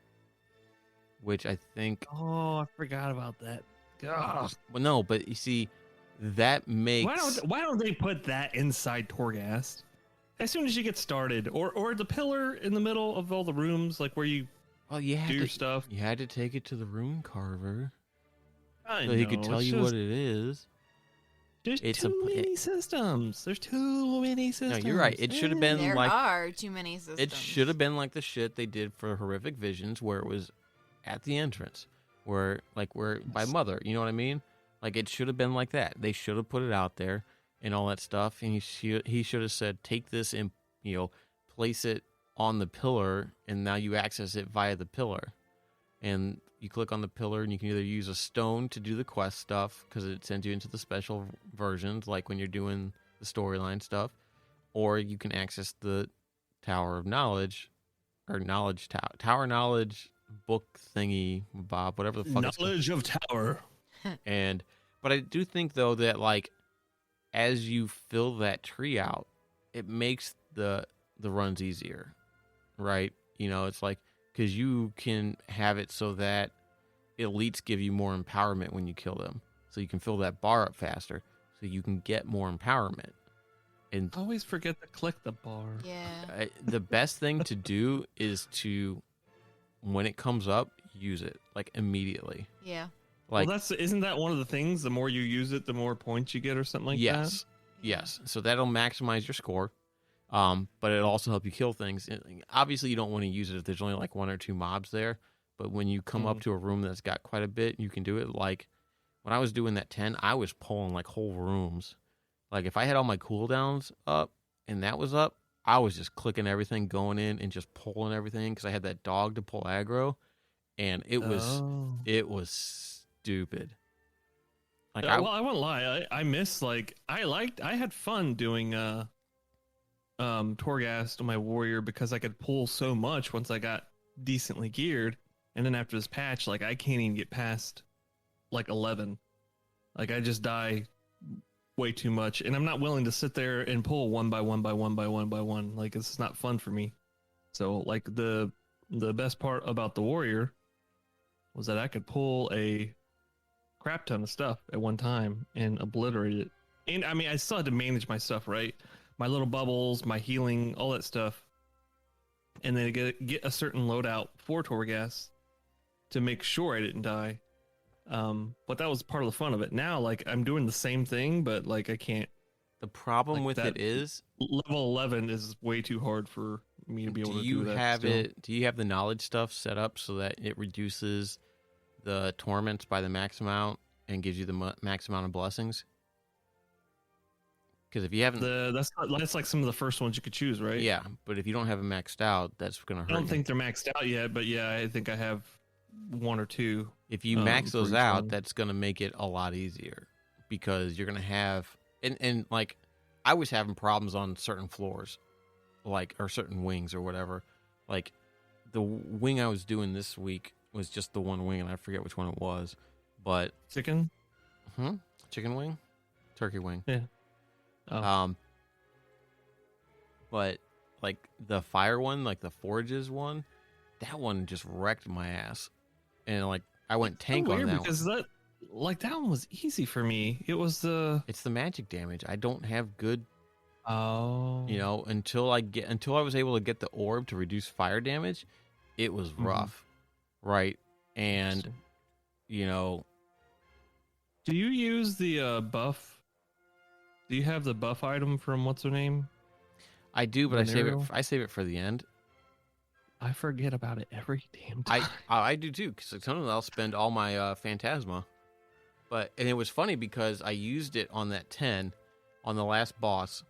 S1: which I think.
S3: Oh, I forgot about that. God.
S1: Well, no, but you see, that makes.
S3: Why don't they put that inside Torghast? As soon as you get started, or the pillar in the middle of all the rooms, like where you
S1: do
S3: your stuff.
S1: You had to take it to the rune carver
S3: I
S1: so
S3: know,
S1: he could tell you what it is.
S3: There's too many systems. There's too many
S1: No,
S3: systems.
S1: you're right. It should have been
S2: There
S1: like
S2: are too many systems.
S1: it should have been like the shit they did for Horrific Visions, where it was at the entrance, where by Mother. You know what I mean? Like it should have been like that. They should have put it out there and all that stuff. And he should have said, take this and place it on the pillar, and now you access it via the pillar. And you click on the pillar, and you can either use a stone to do the quest stuff, because it sends you into the special versions, like when you're doing the storyline stuff, or you can access the Tower of Knowledge, or Tower Knowledge book thingy, Bob, whatever the fuck it's called.
S3: Knowledge of Tower.
S1: But I do think, though, that, like, as you fill that tree out, it makes the runs easier, right? It's like, because you can have it so that elites give you more empowerment when you kill them. So you can fill that bar up faster, so you can get more empowerment. And
S3: I always forget to click the bar.
S2: Yeah.
S1: the best thing to do is to, when it comes up, use it, like, immediately.
S2: Yeah.
S1: Like,
S3: Well, isn't that one of the things? The more you use it, the more points you get, or something like that.
S1: Yes. So that'll maximize your score. But it'll also help you kill things. Obviously, you don't want to use it if there's only like 1 or 2 mobs there. But when you come up to a room that's got quite a bit, you can do it. Like when I was doing that 10, I was pulling like whole rooms. Like if I had all my cooldowns up and that was up, I was just clicking everything, going in and just pulling everything, because I had that dog to pull aggro, and it was stupid. Like
S3: I won't lie. I miss, like, I had fun doing Torghast on my warrior, because I could pull so much once I got decently geared, and then after this patch, like, I can't even get past like 11. Like, I just die way too much, and I'm not willing to sit there and pull one by one by one by one by one. Like, it's not fun for me. So, like, the best part about the warrior was that I could pull a crap ton of stuff at one time and obliterate it. And I mean, I still had to manage my stuff, right? My little bubbles, my healing, all that stuff. And then get a certain loadout for Torghast. to make sure I didn't die. But that was part of the fun of it. Now, like, I'm doing the same thing, but like I can't.
S1: The problem
S3: Like
S1: with
S3: that
S1: it is,
S3: level 11 is way too hard for me to be able to do that.
S1: do you have the knowledge stuff set up so that it reduces the torments by the max amount and gives you the max amount of blessings? Because if you haven't,
S3: That's like some of the first ones you could choose, right?
S1: yeah, but if you don't have it maxed out, that's gonna hurt.
S3: I don't
S1: you.
S3: think they're maxed out yet, but yeah, I think I have one or two.
S1: If you max
S3: for
S1: those
S3: each
S1: out,
S3: one.
S1: that's gonna make it a lot easier because you're gonna have and like I was having problems on certain floors, like or certain wings or whatever. Like the wing I was doing this week was just the one wing, and I forget which one it was, but
S3: Chicken?
S1: chicken wing, turkey wing.
S3: Yeah. Oh.
S1: But like the fire one, like the forges one, that one just wrecked my ass, and like I went tank on that
S3: because
S1: one.
S3: that one was easy for me. It was the
S1: It's the magic damage. I don't have good,
S3: oh,
S1: until I was able to get the orb to reduce fire damage. It was rough, right? And
S3: do you use the buff? Do you have the buff item from what's her name?
S1: I do, but
S3: Monero?
S1: I save it for the end.
S3: I forget about it every damn time.
S1: I do too, because sometimes I'll spend all my Phantasma. And it was funny because I used it on that 10 on the last boss,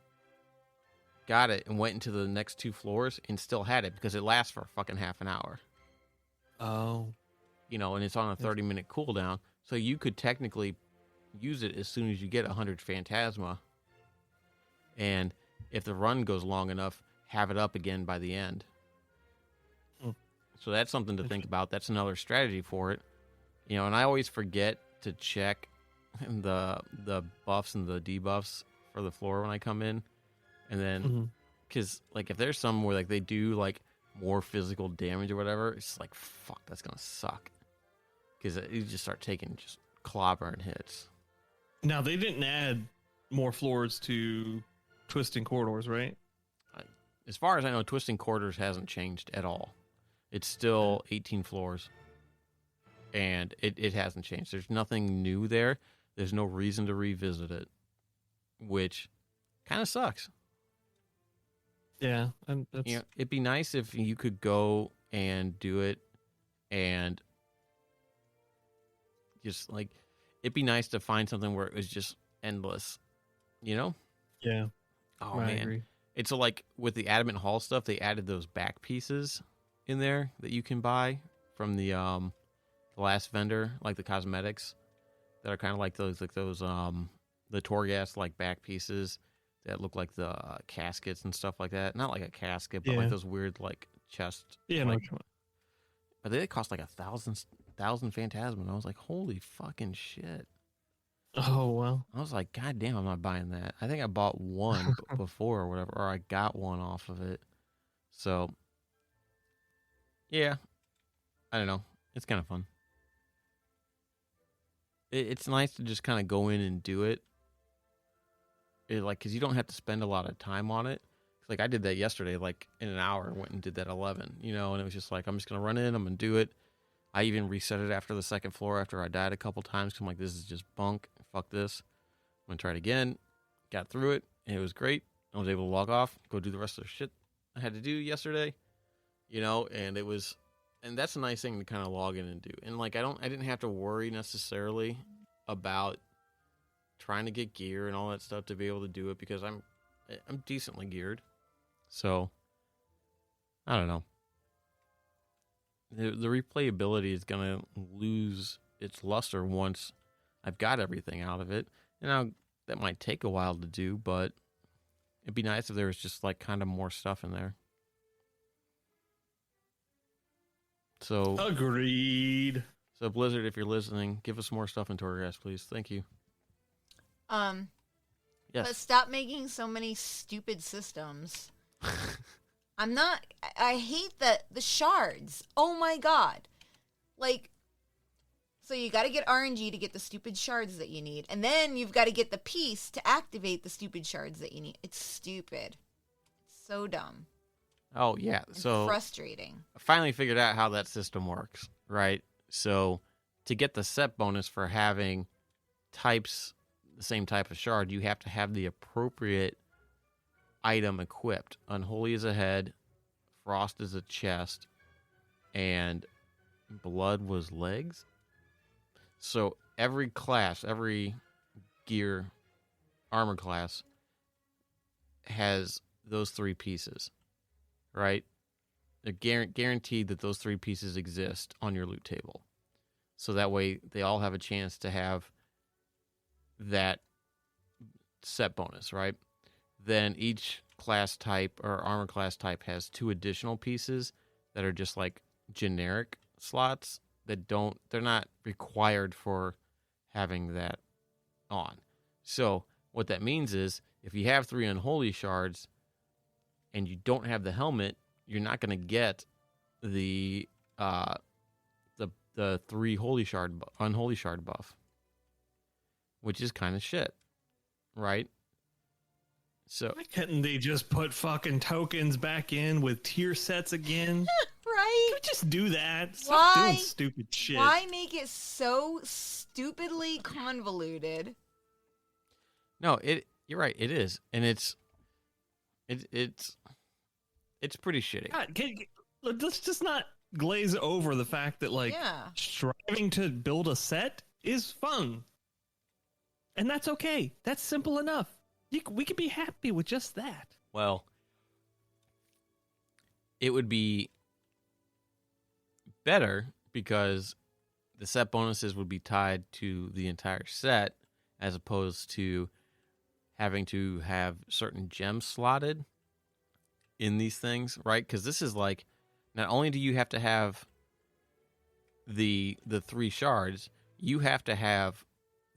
S1: got it, and went into the next 2 floors and still had it because it lasts for fucking half an hour.
S3: Oh.
S1: And it's on a 30-minute cooldown. So you could technically use it as soon as you get 100 Phantasma. And if the run goes long enough, have it up again by the end. So that's something to think about. That's another strategy for it. And I always forget to check the buffs and the debuffs for the floor when I come in. And then, because like if there's some where like they do like more physical damage or whatever, it's like, fuck, that's going to suck. Because you just start taking just clobbering hits.
S3: Now, they didn't add more floors to Twisting Corridors, right?
S1: As far as I know, Twisting Corridors hasn't changed at all. It's still 18 floors. And it hasn't changed. There's nothing new there. There's no reason to revisit it. Which kind of sucks.
S3: Yeah. And that's...
S1: it'd be nice if you could go and do it and just like... It'd be nice to find something where it was just endless.
S3: Yeah.
S1: Oh,
S3: I
S1: man.
S3: agree.
S1: It's like with the Adamant Hall stuff, they added those back pieces in there that you can buy from the last vendor, like the cosmetics that are kind of like those the Torghast like back pieces that look like the caskets and stuff like that. Not like a casket, but like those weird like chest.
S3: Yeah,
S1: like, but they cost like 1,000 Phantasma. And I was like, holy fucking shit.
S3: Oh, well.
S1: I was like, God damn, I'm not buying that. I think I bought one before or whatever, or I got one off of it. So, yeah, I don't know. It's kind of fun. It's nice to just kind of go in and do it. Because you don't have to spend a lot of time on it. Like, I did that yesterday, like, in an hour, went and did that 11, and it was just like, I'm just going to run in, I'm going to do it. I even reset it after the second floor after I died a couple times. 'Cause I'm like, this is just bunk. Fuck this. I'm going to try it again. Got through it. And it was great. I was able to log off, go do the rest of the shit I had to do yesterday. And it was, and that's a nice thing to kind of log in and do. And like, I didn't have to worry necessarily about trying to get gear and all that stuff to be able to do it because I'm decently geared. So, I don't know. The replayability is going to lose its luster once I've got everything out of it. And that might take a while to do, but it'd be nice if there was just like kind of more stuff in there. So
S3: agreed.
S1: So Blizzard, if you're listening, give us more stuff in Torghast, please. Thank you. Yes.
S2: But stop making so many stupid systems. I hate the shards. Oh my god. Like, so you gotta get RNG to get the stupid shards that you need. And then you've got to get the piece to activate the stupid shards that you need. It's stupid. It's so dumb.
S1: Oh, yeah.
S2: And
S1: so
S2: frustrating.
S1: I finally figured out how that system works, right? So to get the set bonus for having types, the same type of shard, you have to have the appropriate item equipped. Unholy is a head, Frost is a chest, and Blood was legs. So every class, every gear, armor class has those three pieces, right? They're guaranteed that those three pieces exist on your loot table. So that way they all have a chance to have that set bonus, right? Then each class type or armor class type has two additional pieces that are just like generic slots that they're not required for having that on. So what that means is if you have 3 unholy shards and you don't have the helmet, you're not going to get the 3 unholy shard buff, which is kind of shit, right? So
S3: Why couldn't they just put fucking tokens back in with tier sets again?
S2: Right?
S3: Can we just do that? Stop
S2: Why?
S3: doing stupid shit.
S2: Why make it so stupidly convoluted?
S1: no, you're right, it is, and it's pretty shitty.
S3: God, let's just not glaze over the fact that like
S2: Yeah.
S3: striving to build a set is fun, and that's okay. That's simple enough. We could be happy with just that.
S1: Well, it would be better because the set bonuses would be tied to the entire set as opposed to having to have certain gems slotted in these things, right? Because this is like, not only do you have to have the 3 shards, you have to have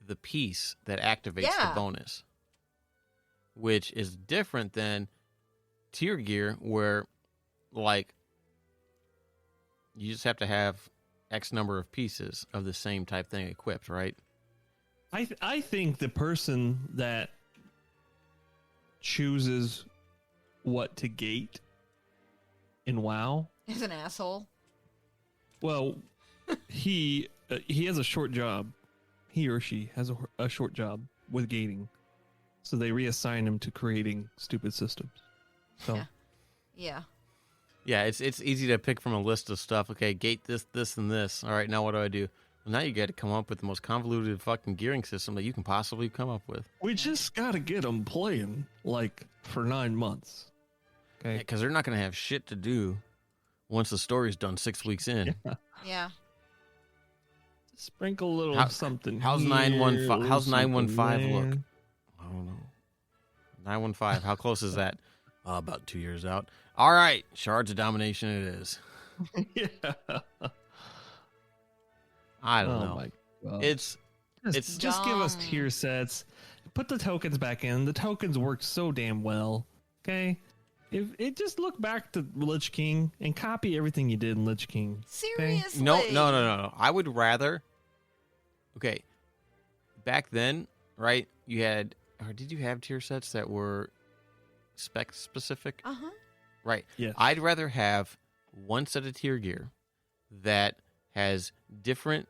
S1: the piece that activates the
S2: Yeah.
S1: bonus, which is different than tier gear where, like, you just have to have X number of pieces of the same type thing equipped, right?
S3: I think the person that chooses what to gate in WoW,
S2: Is an asshole.
S3: well, he has a short job. He or she has a short job with gating, so they reassign him to creating stupid systems. So
S2: Yeah. Yeah.
S1: Yeah, it's easy to pick from a list of stuff. Okay, gate this, and this. All right, now what do? Well, now you got to come up with the most convoluted fucking gearing system that you can possibly come up with.
S3: we just gotta get them playing like for 9 months. Okay.
S1: Because they're not going to have shit to do once the story's done 6 weeks in.
S2: Yeah.
S3: Sprinkle a little something.
S1: How's
S3: here,
S1: 915?
S3: a little
S1: How's
S3: something
S1: 915
S3: there.
S1: look? I don't know. 915. How close is that? About 2 years out. All right, Shards of Domination. It is.
S3: Yeah.
S1: I don't know.
S3: My God.
S1: It's
S3: Just give us
S2: dumb.
S3: tier sets. Put the tokens back in. The tokens work so damn well. Okay. If it just look back to Lich King and copy everything you did in Lich King.
S2: Seriously.
S1: no. I would rather. Okay. Back then, right? You had, or did you have tier sets that were spec specific?
S2: Uh-huh.
S1: Right.
S3: Yes.
S1: I'd rather have one set of tier gear that has different.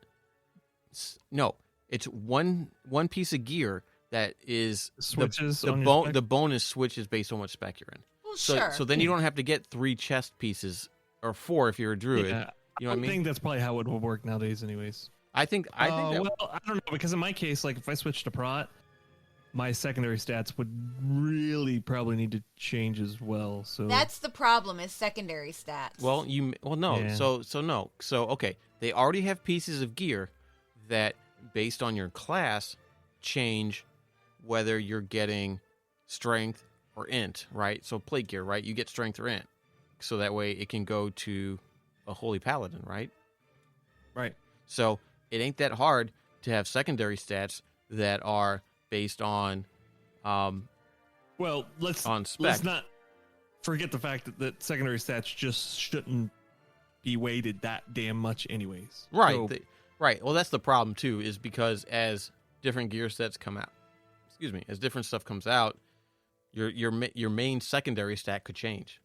S1: No, it's one piece of gear that is
S3: Switches
S1: the
S3: on your spec?
S1: the bonus switches based on what spec you're in.
S2: Well,
S1: So
S2: sure.
S1: so then you don't have to get 3 chest pieces or 4 if you're a druid.
S3: Yeah,
S1: You know what I mean?
S3: think that's probably how it would work nowadays, anyways.
S1: I think that,
S3: Well, I don't know, because in my case, like if I switch to Prot, my secondary stats would really probably need to change as well. So
S2: That's the problem is secondary stats.
S1: no.
S3: Yeah.
S1: So no. So okay, they already have pieces of gear that based on your class change whether you're getting strength or int, right? So plate gear, right? You get strength or int. So that way it can go to a holy paladin, right?
S3: right.
S1: So it ain't that hard to have secondary stats that are based on
S3: Well, let's
S1: spec.
S3: not forget the fact that secondary stats just shouldn't be weighted that damn much, anyways.
S1: Right.
S3: So,
S1: Right. Well, that's the problem too, is because as different gear sets come out, as different stuff comes out, your main secondary stat could change.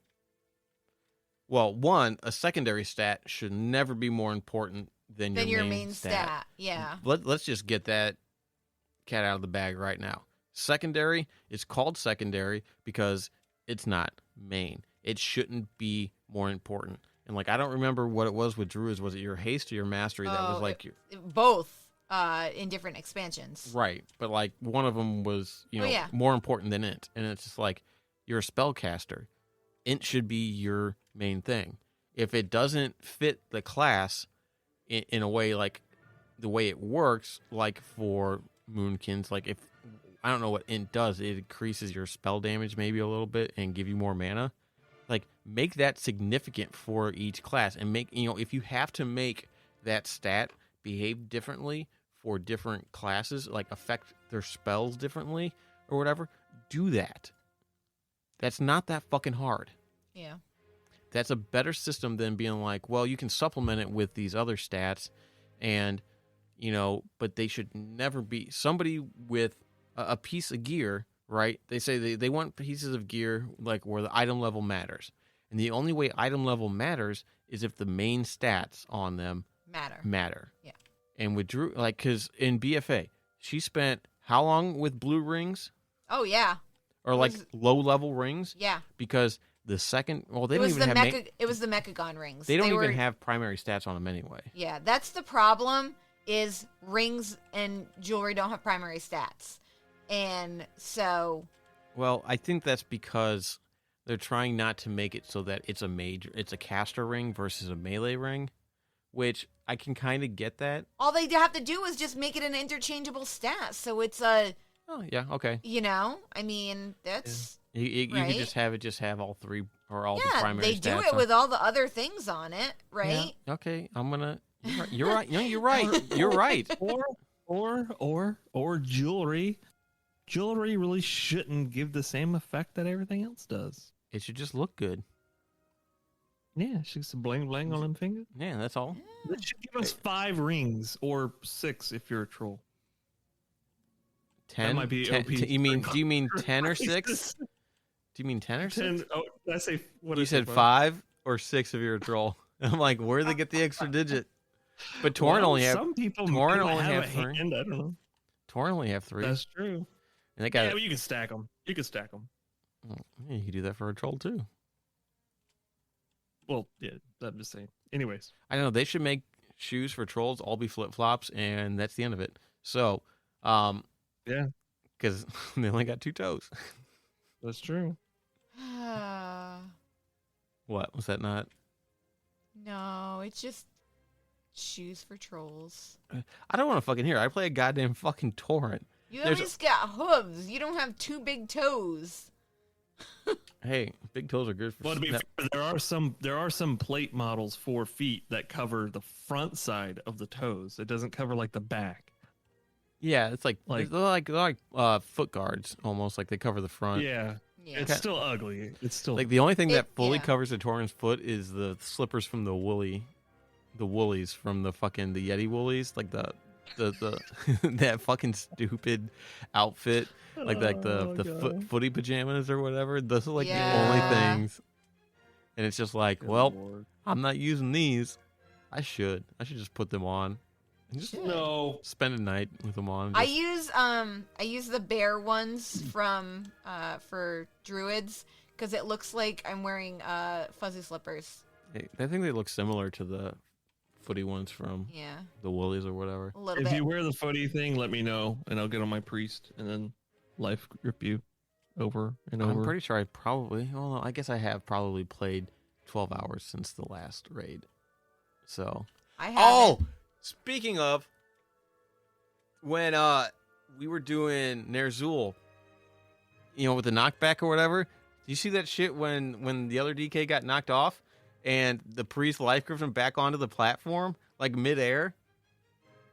S1: Well, a secondary stat should never be more important than
S2: Then
S1: your
S2: your
S1: main stat.
S2: Yeah.
S1: Let's just get that cat out of the bag right now. Secondary is called secondary because it's not main. It shouldn't be more important. And like I don't remember what it was with druids. Was it your haste or your mastery that was like your
S2: both in different expansions.
S1: right? But like one of them was
S2: yeah.
S1: more important than int, and it's just like you're a spellcaster. Int should be your main thing. If it doesn't fit the class in a way like the way it works, like for Moonkins, like if I don't know what int does, it increases your spell damage maybe a little bit and give you more mana. Like make that significant for each class and make if you have to make that stat behave differently for different classes, like affect their spells differently or whatever, do that. That's not that fucking hard.
S2: Yeah.
S1: That's a better system than being like, well, you can supplement it with these other stats and but they should never be somebody with a piece of gear, right? They say they want pieces of gear like where the item level matters. And the only way item level matters is if the main stats on them matter.
S2: Yeah.
S1: And with Drew, like, because in BFA, she spent how long with blue rings?
S2: Oh, yeah.
S1: Or like low level rings?
S2: Yeah.
S1: Because the second, well, they
S2: it
S1: don't
S2: was
S1: even
S2: the
S1: have.
S2: it was the Mechagon rings.
S1: They don't even have primary stats on them anyway.
S2: Yeah, that's the problem. Is rings and jewelry don't have primary stats, and so.
S1: Well, I think that's because they're trying not to make it so that it's a caster ring versus a melee ring, which I can kind of get that.
S2: All they have to do is just make it an interchangeable stat, so it's a.
S1: Oh yeah, okay.
S2: I mean that's.
S1: Yeah. You
S2: right?
S1: could just have all three or all the
S2: Yeah,
S1: primary
S2: they
S1: stats.
S2: do it with all the other things on it, right?
S1: Yeah. Okay, I'm gonna. You're right. No, you're right. You're right.
S3: Or jewelry. Jewelry really shouldn't give the same effect that everything else does.
S1: It should just look good.
S3: Yeah, she gets some bling bling on them fingers.
S1: Yeah, that's all.
S3: That should give us 5 rings or 6 if you're a troll.
S1: 10.
S3: That might be
S1: 10
S3: OP.
S1: Do you mean 10 or 6? Do you mean 10 or 6?
S3: 10. Oh, did I say what?
S1: You said 5 or 6 if you're a troll. I'm like, where'd they get the extra digit? But Torrent only have
S3: some people.
S1: Torrent
S3: might
S1: only have
S3: a
S1: 3.
S3: hand, I don't know.
S1: Torrent only have 3.
S3: That's true.
S1: And they got.
S3: Yeah, but you can stack them. You can stack them.
S1: Yeah, you can do that for a troll too.
S3: Well, yeah, I'm just saying. Anyways,
S1: I know they should make shoes for trolls all be flip flops, and that's the end of it. So,
S3: yeah,
S1: because they only got 2 toes.
S3: that's true.
S1: What was that not?
S2: No, it's just shoes for trolls.
S1: I don't want to fucking hear. I play a goddamn fucking torrent.
S2: You at least got hooves. You don't have 2 big toes.
S1: Hey, big toes are good for.
S3: Well, to be fair, there are some plate models for feet that cover the front side of the toes. It doesn't cover like the back.
S1: Yeah, it's like foot guards almost, like they cover the front.
S3: Yeah. It's still ugly. It's still
S1: like the only thing that fully covers the torrent's foot is the slippers from the woolies from the fucking the Yeti woolies, like the that fucking stupid outfit, like the footy pajamas or whatever. Those are like the only things, and it's just like, Lord. I'm not using these. I should just put them on. And just spend a night with them on.
S2: I use the bear ones from for druids because it looks like I'm wearing fuzzy slippers.
S1: I think they look similar to the footy ones from the woolies or whatever.
S2: A little
S3: if
S2: bit.
S3: you wear the footy thing, let me know and I'll get on my priest and then life grip you over and over.
S1: I'm pretty sure I guess I have probably played 12 hours since the last raid. So
S2: I have.
S1: Speaking of, when we were doing Nerzul, with the knockback or whatever, you see that shit when the other DK got knocked off and the priest life gripped him back onto the platform like midair?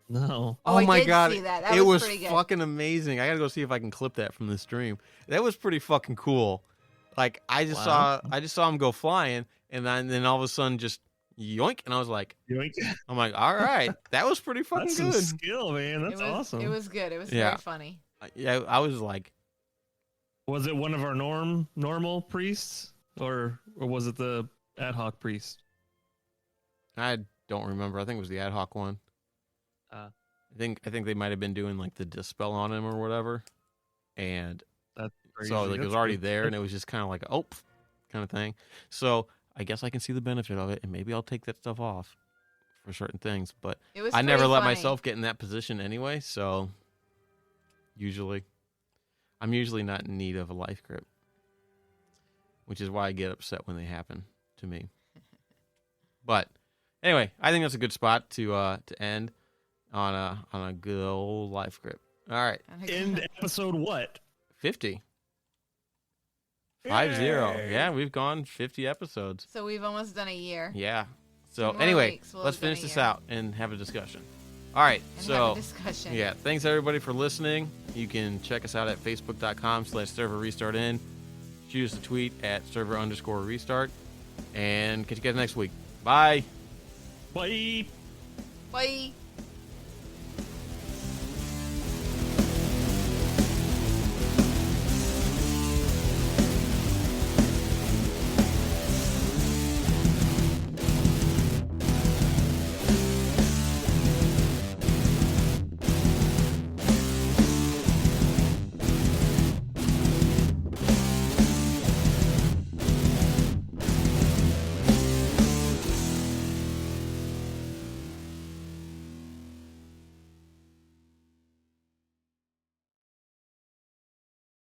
S3: No.
S1: Oh my god,
S2: see that.
S1: It was
S2: pretty good.
S1: fucking amazing. I gotta go see if I can clip that from the stream. That was pretty fucking cool. Like I just saw him go flying, and then all of a sudden just yoink, and I was like,
S3: yoink.
S1: I'm like, all right, that was pretty fucking
S3: That's
S1: good.
S3: some skill, man. That's awesome.
S2: It was good. It was very funny.
S1: Yeah, I was like,
S3: was it one of our normal priests, or was it the ad hoc priest?
S1: I don't remember. I think it was the ad hoc one.
S3: Uh,
S1: I think they might have been doing like the dispel on him or whatever, and
S3: That's crazy.
S1: so like it was
S3: That's
S1: already
S3: good.
S1: there, and it was just kind of like kind of thing. So I guess I can see the benefit of it, and maybe I'll take that stuff off for certain things. But
S2: It was
S1: I never
S2: pretty
S1: let
S2: funny.
S1: myself get in that position anyway. So I'm usually not in need of a life grip, which is why I get upset when they happen to me. But anyway, I think that's a good spot to end on a good old life grip. All right,
S3: End episode what?
S1: 50. 50.
S3: Yay.
S1: Yeah, we've gone 50 episodes.
S2: So we've almost done a year.
S1: Yeah. So
S2: 2 more
S1: anyway,
S2: weeks, we'll
S1: let's
S2: have done
S1: finish
S2: a
S1: this
S2: year.
S1: out and have a discussion. All right.
S2: And
S1: So
S2: have a discussion.
S1: yeah, thanks everybody for listening. You can check us out at facebook.com/serverrestartin. Shoot us a tweet at server_restart. And catch you guys next week. Bye.
S3: Bye.
S2: Bye.